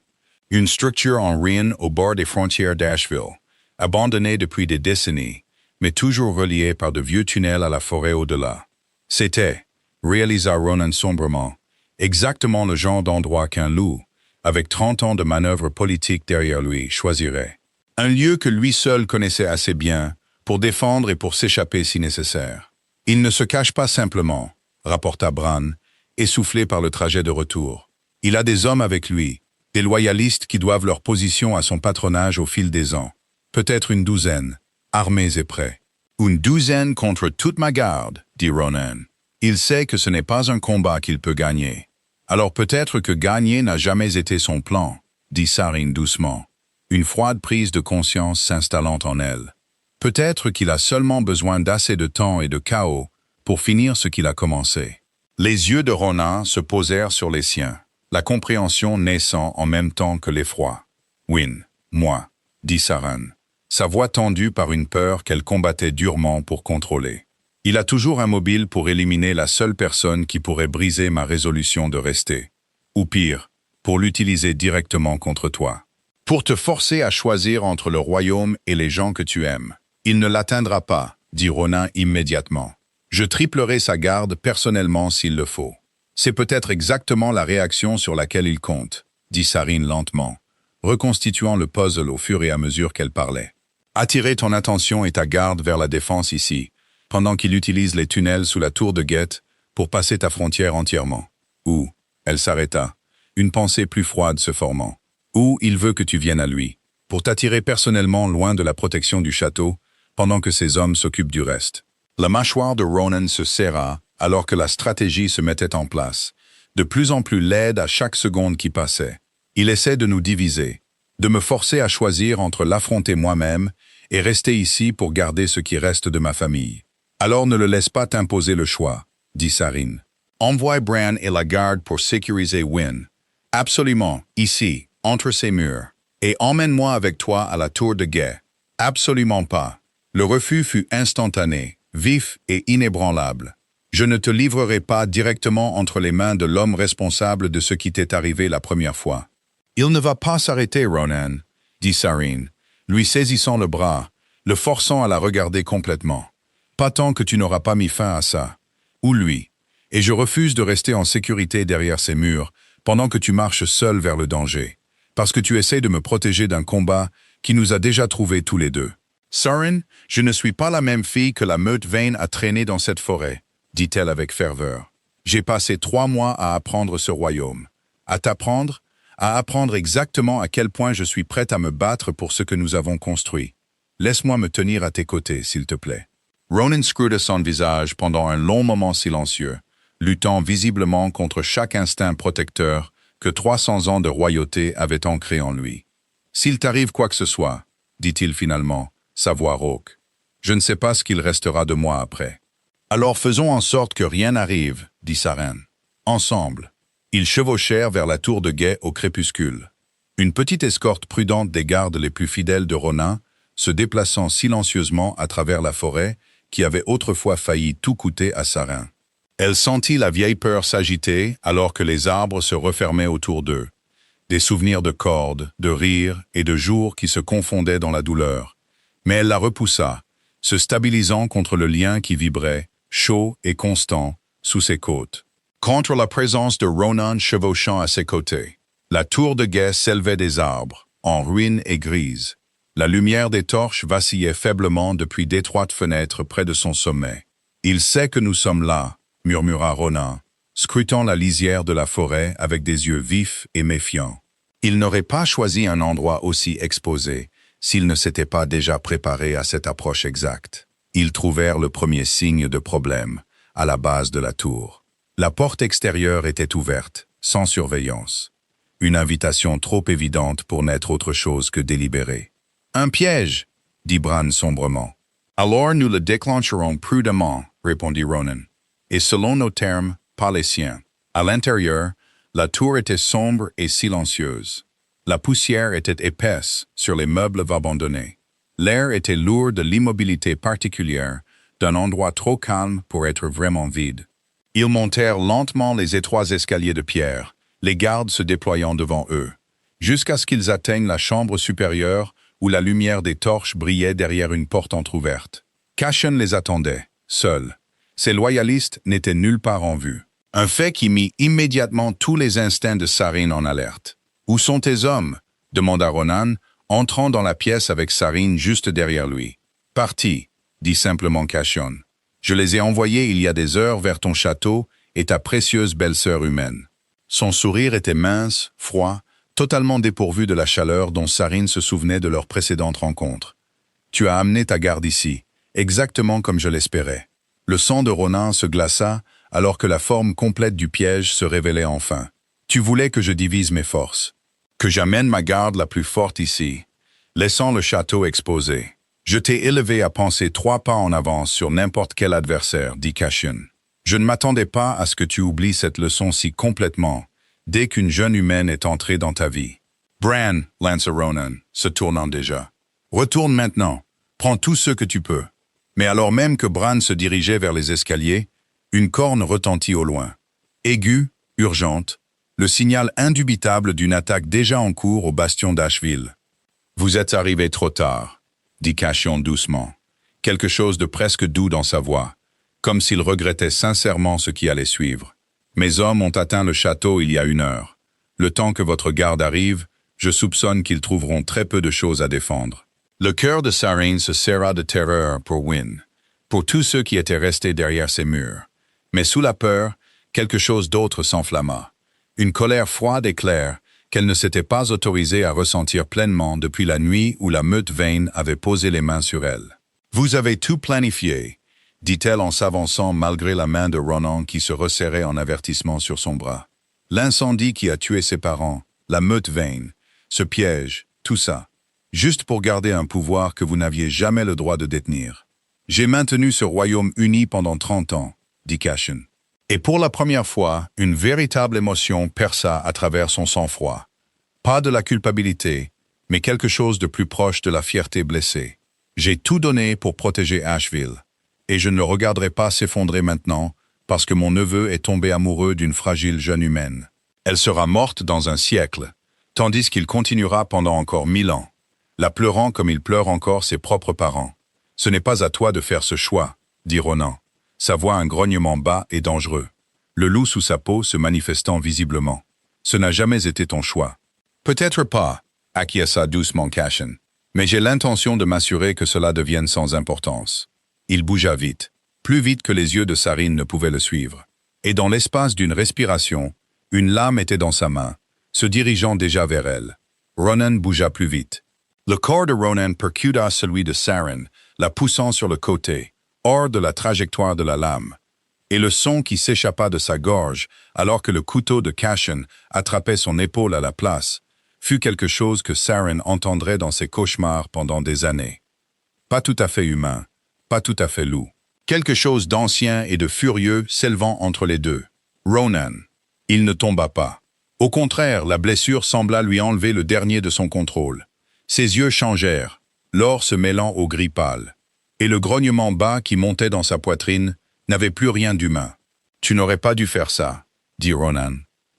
Une structure en ruine au bord des frontières d'Asheville, abandonnée depuis des décennies, mais toujours reliée par de vieux tunnels à la forêt au-delà. C'était, réalisa Ronan sombrement, exactement le genre d'endroit qu'un loup, avec 30 ans de manœuvres politiques derrière lui, choisirait. Un lieu que lui seul connaissait assez bien pour défendre et pour s'échapper si nécessaire. Il ne se cache pas simplement, rapporta Bran, essoufflé par le trajet de retour. Il a des hommes avec lui, des loyalistes qui doivent leur position à son patronage au fil des ans. Peut-être une douzaine, armés et prêts. Une douzaine contre toute ma garde, dit Ronan. Il sait que ce n'est pas un combat qu'il peut gagner. Alors peut-être que gagner n'a jamais été son plan, dit Saryn doucement, une froide prise de conscience s'installant en elle. Peut-être qu'il a seulement besoin d'assez de temps et de chaos pour finir ce qu'il a commencé. Les yeux de Ronan se posèrent sur les siens, la compréhension naissant en même temps que l'effroi. « Wyn, moi, » dit Saryn, sa voix tendue par une peur qu'elle combattait durement pour contrôler. « Il a toujours un mobile pour éliminer la seule personne qui pourrait briser ma résolution de rester. Ou pire, pour l'utiliser directement contre toi. Pour te forcer à choisir entre le royaume et les gens que tu aimes. Il ne l'atteindra pas, » dit Ronan immédiatement. « Je triplerai sa garde personnellement s'il le faut. » C'est peut-être exactement la réaction sur laquelle il compte, dit Saryn lentement, reconstituant le puzzle au fur et à mesure qu'elle parlait. Attirer ton attention et ta garde vers la défense ici, pendant qu'il utilise les tunnels sous la tour de guette pour passer ta frontière entièrement. Ou, elle s'arrêta, une pensée plus froide se formant. Ou il veut que tu viennes à lui, pour t'attirer personnellement loin de la protection du château, pendant que ses hommes s'occupent du reste. La mâchoire de Ronan se serra, alors que la stratégie se mettait en place, de plus en plus laide à chaque seconde qui passait. Il essaie de nous diviser, de me forcer à choisir entre l'affronter moi-même et rester ici pour garder ce qui reste de ma famille. Alors ne le laisse pas t'imposer le choix, dit Saryn. Envoie Bran et la garde pour sécuriser Wyn. Absolument, ici, entre ces murs. Et emmène-moi avec toi à la tour de guet. Absolument pas. Le refus fut instantané, vif et inébranlable. Je ne te livrerai pas directement entre les mains de l'homme responsable de ce qui t'est arrivé la première fois. Il ne va pas s'arrêter, Ronan, dit Saryn, lui saisissant le bras, le forçant à la regarder complètement. Pas tant que tu n'auras pas mis fin à ça. Ou lui. Et je refuse de rester en sécurité derrière ces murs pendant que tu marches seul vers le danger. Parce que tu essaies de me protéger d'un combat qui nous a déjà trouvés tous les deux. Saryn, je ne suis pas la même fille que la meute Vayne a traînée dans cette forêt, dit-elle avec ferveur. J'ai passé 3 mois à apprendre ce royaume. À t'apprendre, à apprendre exactement à quel point je suis prête à me battre pour ce que nous avons construit. Laisse-moi me tenir à tes côtés, s'il te plaît. Ronan scruta son visage pendant un long moment silencieux, luttant visiblement contre chaque instinct protecteur que 300 ans de royauté avaient ancré en lui. S'il t'arrive quoi que ce soit, dit-il finalement, sa voix rauque, je ne sais pas ce qu'il restera de moi après. Alors faisons en sorte que rien n'arrive, dit Saryn. Ensemble. Ils chevauchèrent vers la tour de guet au crépuscule. Une petite escorte prudente des gardes les plus fidèles de Ronan, se déplaçant silencieusement à travers la forêt qui avait autrefois failli tout coûter à Saryn. Elle sentit la vieille peur s'agiter alors que les arbres se refermaient autour d'eux. Des souvenirs de cordes, de rires et de jours qui se confondaient dans la douleur. Mais elle la repoussa, se stabilisant contre le lien qui vibrait, chaud et constant, sous ses côtes. Contre la présence de Ronan chevauchant à ses côtés. La tour de guet s'élevait des arbres, en ruine et grise. La lumière des torches vacillait faiblement depuis d'étroites fenêtres près de son sommet. Il sait que nous sommes là, murmura Ronan, scrutant la lisière de la forêt avec des yeux vifs et méfiants. Il n'aurait pas choisi un endroit aussi exposé s'il ne s'était pas déjà préparé à cette approche exacte. Ils trouvèrent le premier signe de problème, à la base de la tour. La porte extérieure était ouverte, sans surveillance. Une invitation trop évidente pour n'être autre chose que délibérée. « Un piège !» dit Bran sombrement. « Alors nous le déclencherons prudemment », répondit Ronan. « Et selon nos termes, pas les siens. » À l'intérieur, la tour était sombre et silencieuse. La poussière était épaisse sur les meubles abandonnés. L'air était lourd de l'immobilité particulière d'un endroit trop calme pour être vraiment vide. Ils montèrent lentement les étroits escaliers de pierre, les gardes se déployant devant eux, jusqu'à ce qu'ils atteignent la chambre supérieure où la lumière des torches brillait derrière une porte entr'ouverte. Cashen les attendait, seul. Ses loyalistes n'étaient nulle part en vue. Un fait qui mit immédiatement tous les instincts de Saryn en alerte. « Où sont tes hommes ?» demanda Ronan, entrant dans la pièce avec Saryn juste derrière lui. « Partis », dit simplement Cashen. « Je les ai envoyés il y a des heures vers ton château et ta précieuse belle-sœur humaine. » Son sourire était mince, froid, totalement dépourvu de la chaleur dont Saryn se souvenait de leur précédente rencontre. « Tu as amené ta garde ici, exactement comme je l'espérais. » Le sang de Ronan se glaça alors que la forme complète du piège se révélait enfin. « Tu voulais que je divise mes forces, que j'amène ma garde la plus forte ici, laissant le château exposé. Je t'ai élevé à penser 3 pas en avance sur n'importe quel adversaire, dit Cashen. Je ne m'attendais pas à ce que tu oublies cette leçon si complètement, dès qu'une jeune humaine est entrée dans ta vie. Bran, lança Ronan, se tournant déjà. Retourne maintenant, prends tout ce que tu peux. Mais alors même que Bran se dirigeait vers les escaliers, une corne retentit au loin. Aiguë, urgente, le signal indubitable d'une attaque déjà en cours au bastion d'Ashville. Vous êtes arrivé trop tard, dit Cashen doucement, quelque chose de presque doux dans sa voix, comme s'il regrettait sincèrement ce qui allait suivre. Mes hommes ont atteint le château il y a 1 heure. Le temps que votre garde arrive, je soupçonne qu'ils trouveront très peu de choses à défendre. Le cœur de Saryn se serra de terreur pour Wyn, pour tous ceux qui étaient restés derrière ces murs. Mais sous la peur, quelque chose d'autre s'enflamma. Une colère froide et claire qu'elle ne s'était pas autorisée à ressentir pleinement depuis la nuit où la meute Vayne avait posé les mains sur elle. « Vous avez tout planifié », dit-elle en s'avançant malgré la main de Ronan qui se resserrait en avertissement sur son bras. « L'incendie qui a tué ses parents, la meute Vayne, ce piège, tout ça, juste pour garder un pouvoir que vous n'aviez jamais le droit de détenir. J'ai maintenu ce royaume uni pendant 30 ans, dit Cashen. Et pour la première fois, une véritable émotion perça à travers son sang-froid. Pas de la culpabilité, mais quelque chose de plus proche de la fierté blessée. J'ai tout donné pour protéger Ashville, et je ne le regarderai pas s'effondrer maintenant parce que mon neveu est tombé amoureux d'une fragile jeune humaine. Elle sera morte dans un siècle, tandis qu'il continuera pendant encore 1000 ans, la pleurant comme il pleure encore ses propres parents. Ce n'est pas à toi de faire ce choix, dit Ronan, sa voix un grognement bas et dangereux, le loup sous sa peau se manifestant visiblement. Ce n'a jamais été ton choix. Peut-être pas, acquiesça doucement Cashen, mais j'ai l'intention de m'assurer que cela devienne sans importance. Il bougea vite, plus vite que les yeux de Saryn ne pouvaient le suivre. Et dans l'espace d'une respiration, une lame était dans sa main, se dirigeant déjà vers elle. Ronan bougea plus vite. Le corps de Ronan percuta celui de Saryn, la poussant sur le côté, hors de la trajectoire de la lame, et le son qui s'échappa de sa gorge alors que le couteau de Cashen attrapait son épaule à la place, fut quelque chose que Saryn entendrait dans ses cauchemars pendant des années. Pas tout à fait humain, pas tout à fait loup. Quelque chose d'ancien et de furieux s'élevant entre les deux. Ronan. Il ne tomba pas. Au contraire, la blessure sembla lui enlever le dernier de son contrôle. Ses yeux changèrent, l'or se mêlant au gris pâle. Et le grognement bas qui montait dans sa poitrine n'avait plus rien d'humain. « Tu n'aurais pas dû faire ça, » dit Ronan,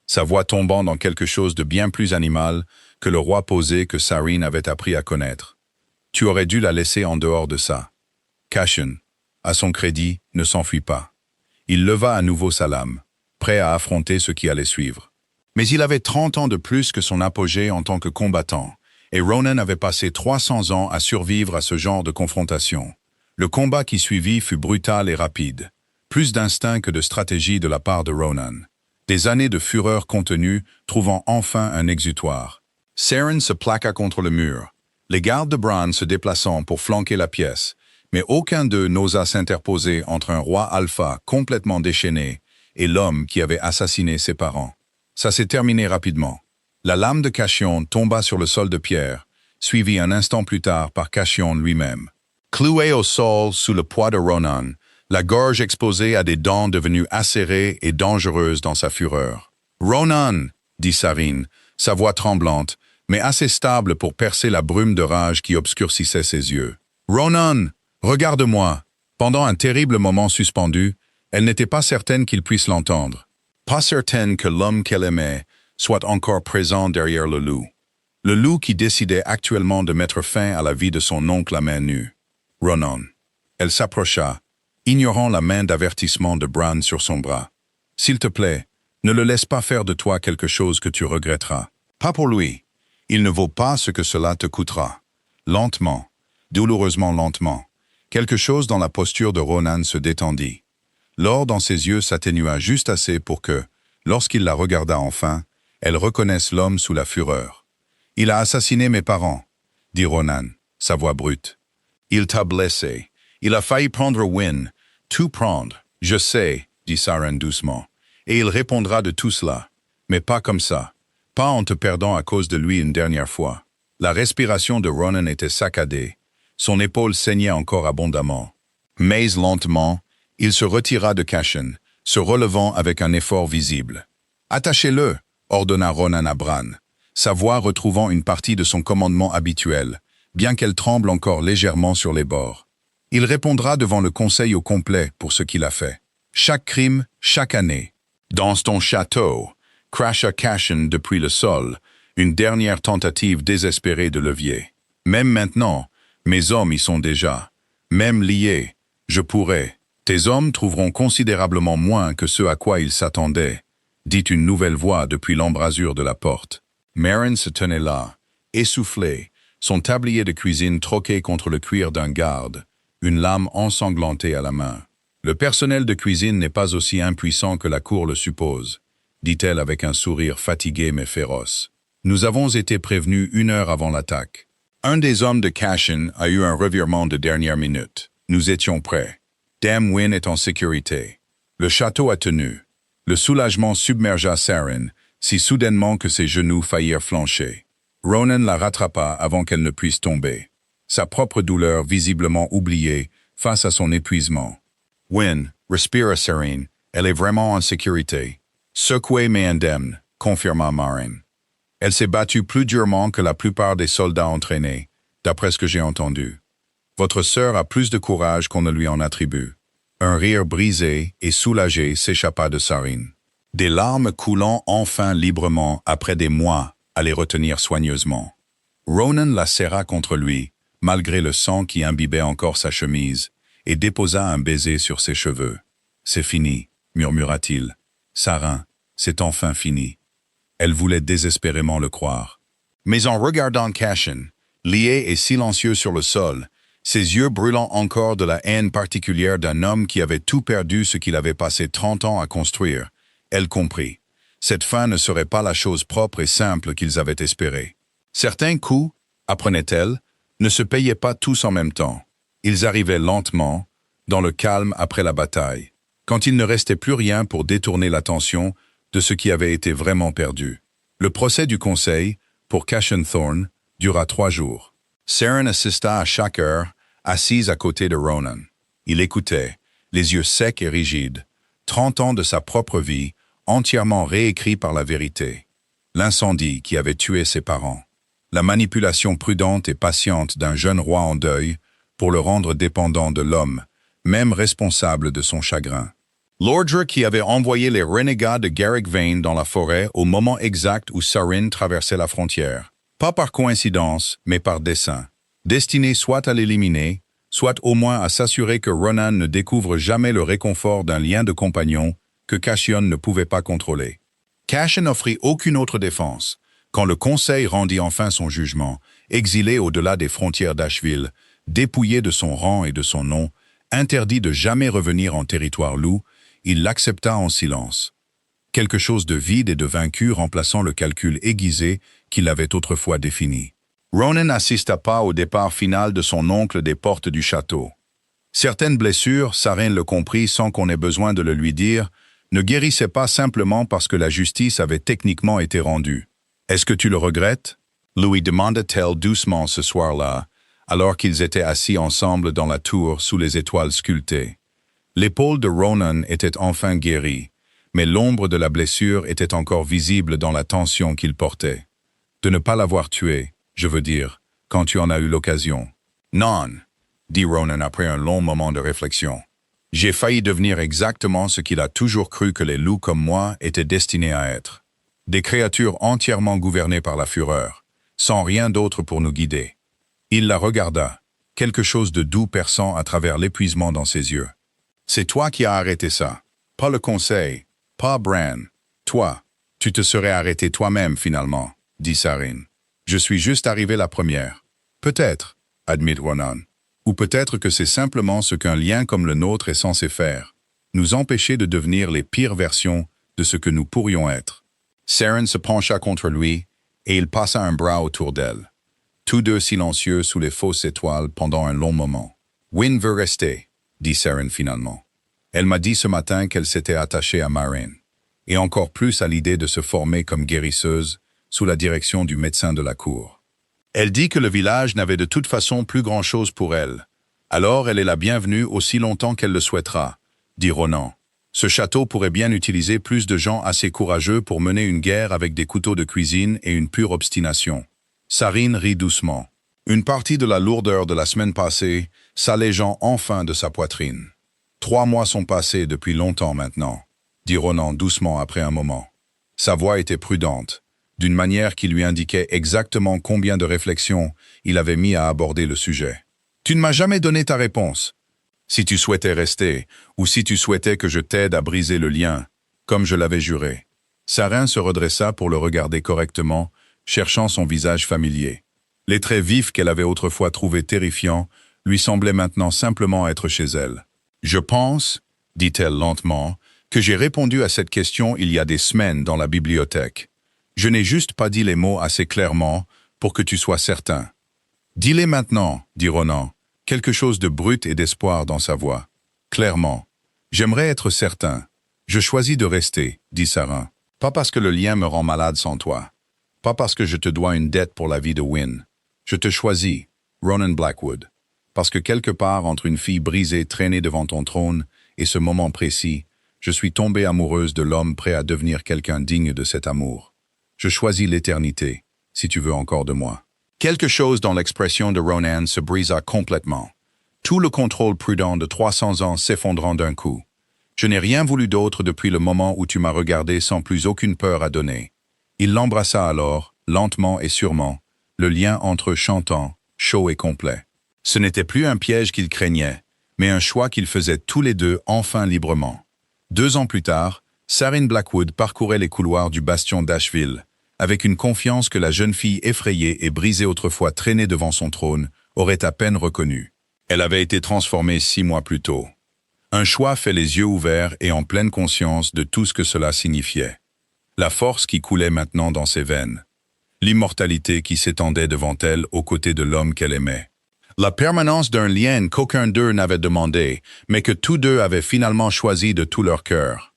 sa voix tombant dans quelque chose de bien plus animal que le roi posé que Saryn avait appris à connaître. « Tu aurais dû la laisser en dehors de ça. » Cashen, à son crédit, ne s'enfuit pas. Il leva à nouveau sa lame, prêt à affronter ce qui allait suivre. Mais il avait 30 ans de plus que son apogée en tant que combattant, et Ronan avait passé 300 ans à survivre à ce genre de confrontation. Le combat qui suivit fut brutal et rapide. plus d'instinct que de stratégie de la part de Ronan. Des années de fureur contenue, trouvant enfin un exutoire. Saren se plaqua contre le mur, les gardes de Bran se déplaçant pour flanquer la pièce, mais aucun d'eux n'osa s'interposer entre un roi alpha complètement déchaîné et l'homme qui avait assassiné ses parents. Ça s'est terminé rapidement. La lame de Cachion tomba sur le sol de pierre, suivie un instant plus tard par Cachion lui-même. Cloué au sol sous le poids de Ronan, la gorge exposée à des dents devenues acérées et dangereuses dans sa fureur. « Ronan !» dit Sarine, sa voix tremblante, mais assez stable pour percer la brume de rage qui obscurcissait ses yeux. « Ronan, regarde-moi !» Pendant un terrible moment suspendu, elle n'était pas certaine qu'il puisse l'entendre. Pas certaine que l'homme qu'elle aimait soit encore présent derrière le loup. Le loup qui décidait actuellement de mettre fin à la vie de son oncle à main nue. Ronan. Elle s'approcha, ignorant la main d'avertissement de Bran sur son bras. « S'il te plaît, ne le laisse pas faire de toi quelque chose que tu regretteras. Pas pour lui. Il ne vaut pas ce que cela te coûtera. » Lentement, douloureusement lentement, quelque chose dans la posture de Ronan se détendit. L'or dans ses yeux s'atténua juste assez pour que, lorsqu'il la regarda enfin, elle reconnaisse l'homme sous la fureur. « Il a assassiné mes parents, » dit Ronan, sa voix brute. « Il t'a blessé. Il a failli prendre Wyn. Tout prendre. Je sais, » dit Saren doucement. « Et il répondra de tout cela. Mais pas comme ça. Pas en te perdant à cause de lui une dernière fois. » La respiration de Ronan était saccadée. Son épaule saignait encore abondamment. Mais lentement, il se retira de Cashen, se relevant avec un effort visible. « Attachez-le !» ordonna Ronan à Bran, sa voix retrouvant une partie de son commandement habituel, bien qu'elle tremble encore légèrement sur les bords. Il répondra devant le conseil au complet pour ce qu'il a fait. Chaque crime, chaque année. Dans ton château, crasha Cashen depuis le sol, une dernière tentative désespérée de levier. Même maintenant, mes hommes y sont déjà. Même liés, je pourrais. Tes hommes trouveront considérablement moins que ce à quoi ils s'attendaient, dit une nouvelle voix depuis l'embrasure de la porte. Meryn se tenait là, essoufflé, son tablier de cuisine troqué contre le cuir d'un garde, une lame ensanglantée à la main. Le personnel de cuisine n'est pas aussi impuissant que la cour le suppose, dit-elle avec un sourire fatigué mais féroce. Nous avons été prévenus 1 heure avant l'attaque. Un des hommes de Cashen a eu un revirement de dernière minute. Nous étions prêts. Dame Wyn est en sécurité. Le château a tenu. Le soulagement submergea Saren, si soudainement que ses genoux faillirent flancher. Ronan la rattrapa avant qu'elle ne puisse tomber. Sa propre douleur visiblement oubliée face à son épuisement. « Wyn, respire Sarine, elle est vraiment en sécurité. »« Secouée mais indemne », confirma Meryn. « Elle s'est battue plus durement que la plupart des soldats entraînés, d'après ce que j'ai entendu. Votre sœur a plus de courage qu'on ne lui en attribue. » Un rire brisé et soulagé s'échappa de Sarine. Des larmes coulant enfin librement après des mois à les retenir soigneusement. Ronan la serra contre lui, malgré le sang qui imbibait encore sa chemise, et déposa un baiser sur ses cheveux. « C'est fini, » murmura-t-il. « Sarin, c'est enfin fini. » Elle voulait désespérément le croire. Mais en regardant Cashen, lié et silencieux sur le sol, ses yeux brûlant encore de la haine particulière d'un homme qui avait tout perdu ce qu'il avait passé 30 ans à construire, elle comprit. Cette fin ne serait pas la chose propre et simple qu'ils avaient espérée. Certains coups, apprenait-elle, ne se payaient pas tous en même temps. Ils arrivaient lentement, dans le calme après la bataille, quand il ne restait plus rien pour détourner l'attention de ce qui avait été vraiment perdu. Le procès du conseil, pour Cashen Thorne, dura 3 jours. Saren assista à chaque heure, assise à côté de Ronan. Il écoutait, les yeux secs et rigides, 30 ans de sa propre vie, entièrement réécrits par la vérité. L'incendie qui avait tué ses parents. La manipulation prudente et patiente d'un jeune roi en deuil pour le rendre dépendant de l'homme, même responsable de son chagrin. L'ordre qui avait envoyé les renégats de Garrick Vane dans la forêt au moment exact où Sarine traversait la frontière. Pas par coïncidence, mais par dessein. Destiné soit à l'éliminer, soit au moins à s'assurer que Ronan ne découvre jamais le réconfort d'un lien de compagnon que Cachion ne pouvait pas contrôler. Cashen n'offrit aucune autre défense, quand le Conseil rendit enfin son jugement, exilé au-delà des frontières d'Asheville, dépouillé de son rang et de son nom, Interdit de jamais revenir en territoire loup, il l'accepta en silence. Quelque chose de vide et de vaincu remplaçant le calcul aiguisé qu'il avait autrefois défini. Ronan n'assista pas au départ final de son oncle des portes du château. Certaines blessures, Sarine le comprit sans qu'on ait besoin de le lui dire, ne guérissaient pas simplement parce que la justice avait techniquement été rendue. « Est-ce que tu le regrettes ?» lui demanda-t-elle doucement ce soir-là, alors qu'ils étaient assis ensemble dans la tour sous les étoiles sculptées. L'épaule de Ronan était enfin guérie, mais l'ombre de la blessure était encore visible dans la tension qu'il portait. De ne pas l'avoir tué, je veux dire, quand tu en as eu l'occasion. « Non, » dit Ronan après un long moment de réflexion. « J'ai failli devenir exactement ce qu'il a toujours cru que les loups comme moi étaient destinés à être. Des créatures entièrement gouvernées par la fureur, sans rien d'autre pour nous guider. » Il la regarda, quelque chose de doux perçant à travers l'épuisement dans ses yeux. « C'est toi qui as arrêté ça, pas le conseil, pas Bran. Toi, tu te serais arrêté toi-même finalement, dit Sarine. Je suis juste arrivé la première. Peut-être, admit Ronan. Ou peut-être que c'est simplement ce qu'un lien comme le nôtre est censé faire, nous empêcher de devenir les pires versions de ce que nous pourrions être. » Saren se pencha contre lui et il passa un bras autour d'elle. Tous deux silencieux sous les fausses étoiles pendant un long moment. « Wyn veut rester, » dit Saren finalement. Elle m'a dit ce matin qu'elle s'était attachée à Maren, et encore plus à l'idée de se former comme guérisseuse sous la direction du médecin de la cour. Elle dit que le village n'avait de toute façon plus grand-chose pour elle. Alors elle est la bienvenue aussi longtemps qu'elle le souhaitera, dit Ronan. Ce château pourrait bien utiliser plus de gens assez courageux pour mener une guerre avec des couteaux de cuisine et une pure obstination. Sarine rit doucement. Une partie de la lourdeur de la semaine passée s'allégeant enfin de sa poitrine. 3 mois sont passés depuis longtemps maintenant, dit Ronan doucement après un moment. Sa voix était prudente, d'une manière qui lui indiquait exactement combien de réflexions il avait mis à aborder le sujet. « Tu ne m'as jamais donné ta réponse. Si tu souhaitais rester, ou si tu souhaitais que je t'aide à briser le lien, comme je l'avais juré. » Sarine se redressa pour le regarder correctement, cherchant son visage familier. Les traits vifs qu'elle avait autrefois trouvés terrifiants lui semblaient maintenant simplement être chez elle. « Je pense, dit-elle lentement, que j'ai répondu à cette question il y a des semaines dans la bibliothèque. Je n'ai juste pas dit les mots assez clairement pour que tu sois certain. »« Dis-les maintenant, » dit Ronan, quelque chose de brut et d'espoir dans sa voix. « Clairement. J'aimerais être certain. Je choisis de rester, » dit Sarine. « Pas parce que le lien me rend malade sans toi. Pas parce que je te dois une dette pour la vie de Wyn. Je te choisis, Ronan Blackwood. Parce que quelque part entre une fille brisée traînée devant ton trône et ce moment précis, je suis tombée amoureuse de l'homme prêt à devenir quelqu'un digne de cet amour. Je choisis l'éternité, si tu veux encore de moi. » Quelque chose dans l'expression de Ronan se brisa complètement. Tout le contrôle prudent de 300 ans s'effondrant d'un coup. Je n'ai rien voulu d'autre depuis le moment où tu m'as regardé sans plus aucune peur à donner. Il l'embrassa alors, lentement et sûrement, le lien entre eux chantant, chaud et complet. Ce n'était plus un piège qu'il craignait, mais un choix qu'ils faisaient tous les deux enfin librement. 2 ans plus tard, Sarine Blackwood parcourait les couloirs du bastion d'Asheville, avec une confiance que la jeune fille effrayée et brisée autrefois traînée devant son trône aurait à peine reconnue. Elle avait été transformée 6 mois plus tôt. Un choix fait les yeux ouverts et en pleine conscience de tout ce que cela signifiait. La force qui coulait maintenant dans ses veines. L'immortalité qui s'étendait devant elle aux côtés de l'homme qu'elle aimait. La permanence d'un lien qu'aucun d'eux n'avait demandé, mais que tous deux avaient finalement choisi de tout leur cœur.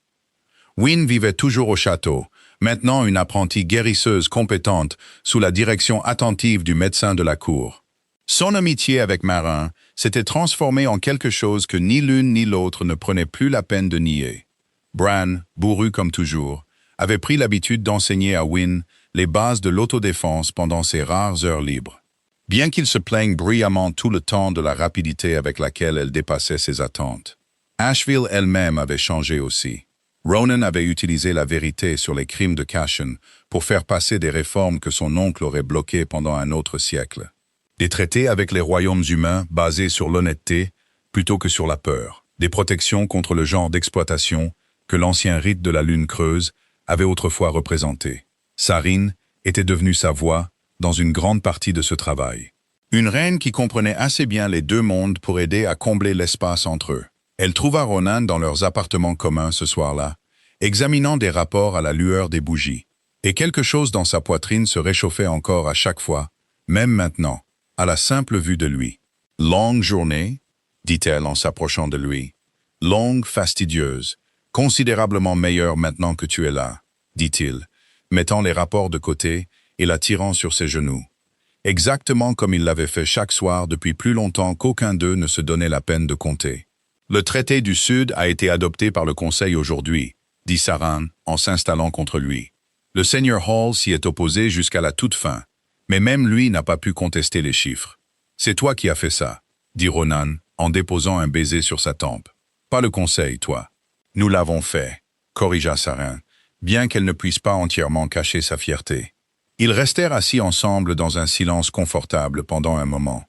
Wyn vivait toujours au château, maintenant une apprentie guérisseuse compétente sous la direction attentive du médecin de la cour. Son amitié avec Marin s'était transformée en quelque chose que ni l'une ni l'autre ne prenait plus la peine de nier. Bran, bourru comme toujours, avait pris l'habitude d'enseigner à Wyn les bases de l'autodéfense pendant ses rares heures libres. Bien qu'il se plaigne bruyamment tout le temps de la rapidité avec laquelle elle dépassait ses attentes. Asheville elle-même avait changé aussi. Ronan avait utilisé la vérité sur les crimes de Cashen pour faire passer des réformes que son oncle aurait bloquées pendant un autre siècle. Des traités avec les royaumes humains basés sur l'honnêteté plutôt que sur la peur. Des protections contre le genre d'exploitation que l'ancien rite de la lune creuse avait autrefois représenté. Sarine était devenue sa voix dans une grande partie de ce travail. Une reine qui comprenait assez bien les deux mondes pour aider à combler l'espace entre eux. Elle trouva Ronan dans leurs appartements communs ce soir-là, examinant des rapports à la lueur des bougies. Et quelque chose dans sa poitrine se réchauffait encore à chaque fois, même maintenant, à la simple vue de lui. « Longue journée » dit-elle en s'approchant de lui. « Longue, fastidieuse, considérablement meilleure maintenant que tu es là, » dit-il, mettant les rapports de côté et la tirant sur ses genoux. Exactement comme il l'avait fait chaque soir depuis plus longtemps qu'aucun d'eux ne se donnait la peine de compter. « Le traité du Sud a été adopté par le Conseil aujourd'hui, » dit Saran en s'installant contre lui. Le seigneur Hall s'y est opposé jusqu'à la toute fin, mais même lui n'a pas pu contester les chiffres. « C'est toi qui as fait ça, » dit Ronan en déposant un baiser sur sa tempe. « Pas le Conseil, toi. »« Nous l'avons fait, » corrigea Saran, bien qu'elle ne puisse pas entièrement cacher sa fierté. Ils restèrent assis ensemble dans un silence confortable pendant un moment.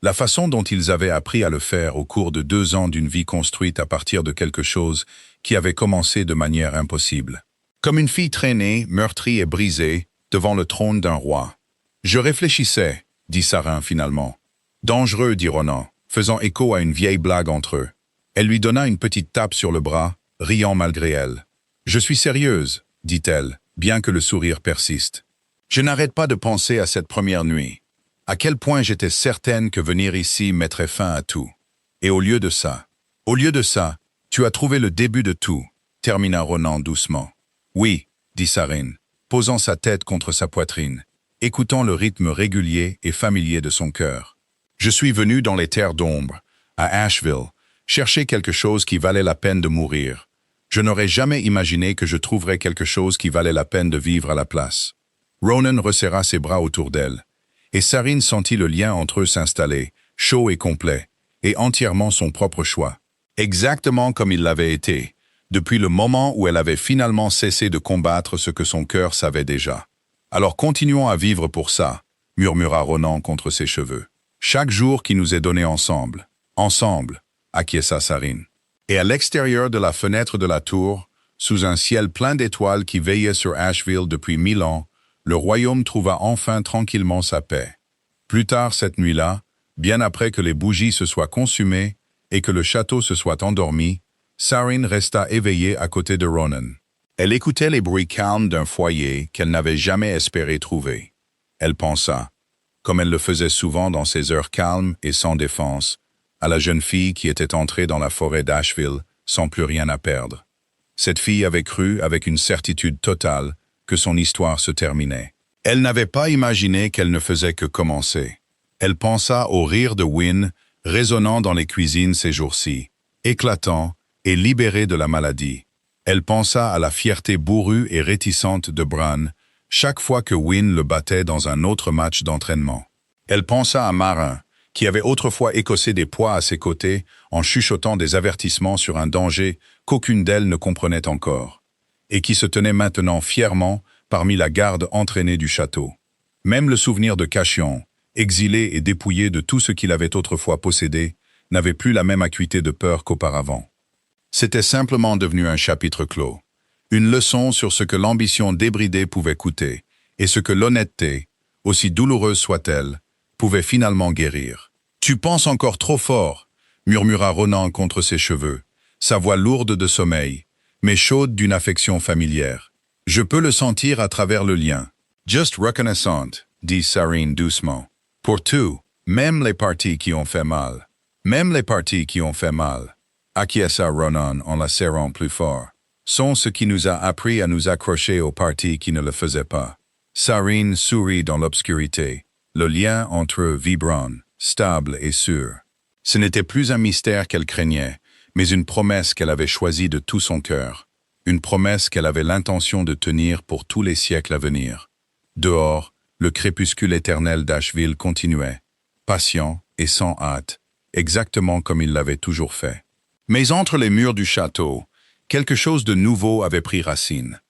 La façon dont ils avaient appris à le faire au cours de 2 ans d'une vie construite à partir de quelque chose qui avait commencé de manière impossible. Comme une fille traînée, meurtrie et brisée, devant le trône d'un roi. « Je réfléchissais, » dit Saran finalement. « Dangereux, dit Ronan, faisant écho à une vieille blague entre eux. Elle lui donna une petite tape sur le bras, riant malgré elle. « Je suis sérieuse, » dit-elle, bien que le sourire persiste. « Je n'arrête pas de penser à cette première nuit. À quel point j'étais certaine que venir ici mettrait fin à tout. Et au lieu de ça, tu as trouvé le début de tout, » termina Ronan doucement. « Oui, » dit Sarin, posant sa tête contre sa poitrine, écoutant le rythme régulier et familier de son cœur. « Je suis venu dans les terres d'ombre, à Asheville, chercher quelque chose qui valait la peine de mourir. Je n'aurais jamais imaginé que je trouverais quelque chose qui valait la peine de vivre à la place. » Ronan resserra ses bras autour d'elle, et Sarin sentit le lien entre eux s'installer, chaud et complet, et entièrement son propre choix. Exactement comme il l'avait été, depuis le moment où elle avait finalement cessé de combattre ce que son cœur savait déjà. « Alors continuons à vivre pour ça, » murmura Ronan contre ses cheveux. « Chaque jour qui nous est donné ensemble, acquiesça Sarin. Et à l'extérieur de la fenêtre de la tour, sous un ciel plein d'étoiles qui veillait sur Asheville depuis 1000 ans, le royaume trouva enfin tranquillement sa paix. Plus tard cette nuit-là, bien après que les bougies se soient consumées et que le château se soit endormi, Sarin resta éveillée à côté de Ronan. Elle écoutait les bruits calmes d'un foyer qu'elle n'avait jamais espéré trouver. Elle pensa, comme elle le faisait souvent dans ces heures calmes et sans défense, à la jeune fille qui était entrée dans la forêt d'Asheville sans plus rien à perdre. Cette fille avait cru, avec une certitude totale, que son histoire se terminait. Elle n'avait pas imaginé qu'elle ne faisait que commencer. Elle pensa au rire de Wynne, résonnant dans les cuisines ces jours-ci, éclatant et libéré de la maladie. Elle pensa à la fierté bourrue et réticente de Bran, chaque fois que Wynne le battait dans un autre match d'entraînement. Elle pensa à Marin, qui avait autrefois écossé des poids à ses côtés en chuchotant des avertissements sur un danger qu'aucune d'elles ne comprenait encore, et qui se tenait maintenant fièrement parmi la garde entraînée du château. Même le souvenir de Cachion, exilé et dépouillé de tout ce qu'il avait autrefois possédé, n'avait plus la même acuité de peur qu'auparavant. C'était simplement devenu un chapitre clos, une leçon sur ce que l'ambition débridée pouvait coûter, et ce que l'honnêteté, aussi douloureuse soit-elle, pouvait finalement guérir. « Tu penses encore trop fort », murmura Ronan contre ses cheveux, sa voix lourde de sommeil, mais chaude d'une affection familière. « Je peux le sentir à travers le lien. »« Just reconnaissante », dit Sarin doucement. « Pour tout, même les parties qui ont fait mal. Même les parties qui ont fait mal, » acquiesça Ronan en la serrant plus fort, « sont ce qui nous a appris à nous accrocher aux parties qui ne le faisaient pas. » Sarin sourit dans l'obscurité, le lien entre eux vibrant, stable et sûr. Ce n'était plus un mystère qu'elle craignait, mais une promesse qu'elle avait choisie de tout son cœur, une promesse qu'elle avait l'intention de tenir pour tous les siècles à venir. Dehors, le crépuscule éternel d'Asheville continuait, patient et sans hâte, exactement comme il l'avait toujours fait. Mais entre les murs du château, quelque chose de nouveau avait pris racine.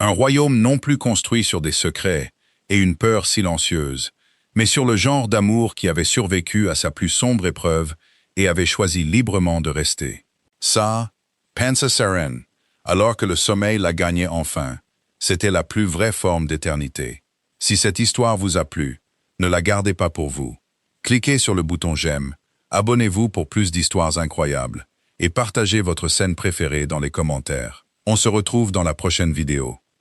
Un royaume non plus construit sur des secrets et une peur silencieuse, mais sur le genre d'amour qui avait survécu à sa plus sombre épreuve et avait choisi librement de rester. Ça, pensa Saran, alors que le sommeil la gagnait enfin, c'était la plus vraie forme d'éternité. Si cette histoire vous a plu, ne la gardez pas pour vous. Cliquez sur le bouton j'aime, abonnez-vous pour plus d'histoires incroyables et partagez votre scène préférée dans les commentaires. On se retrouve dans la prochaine vidéo.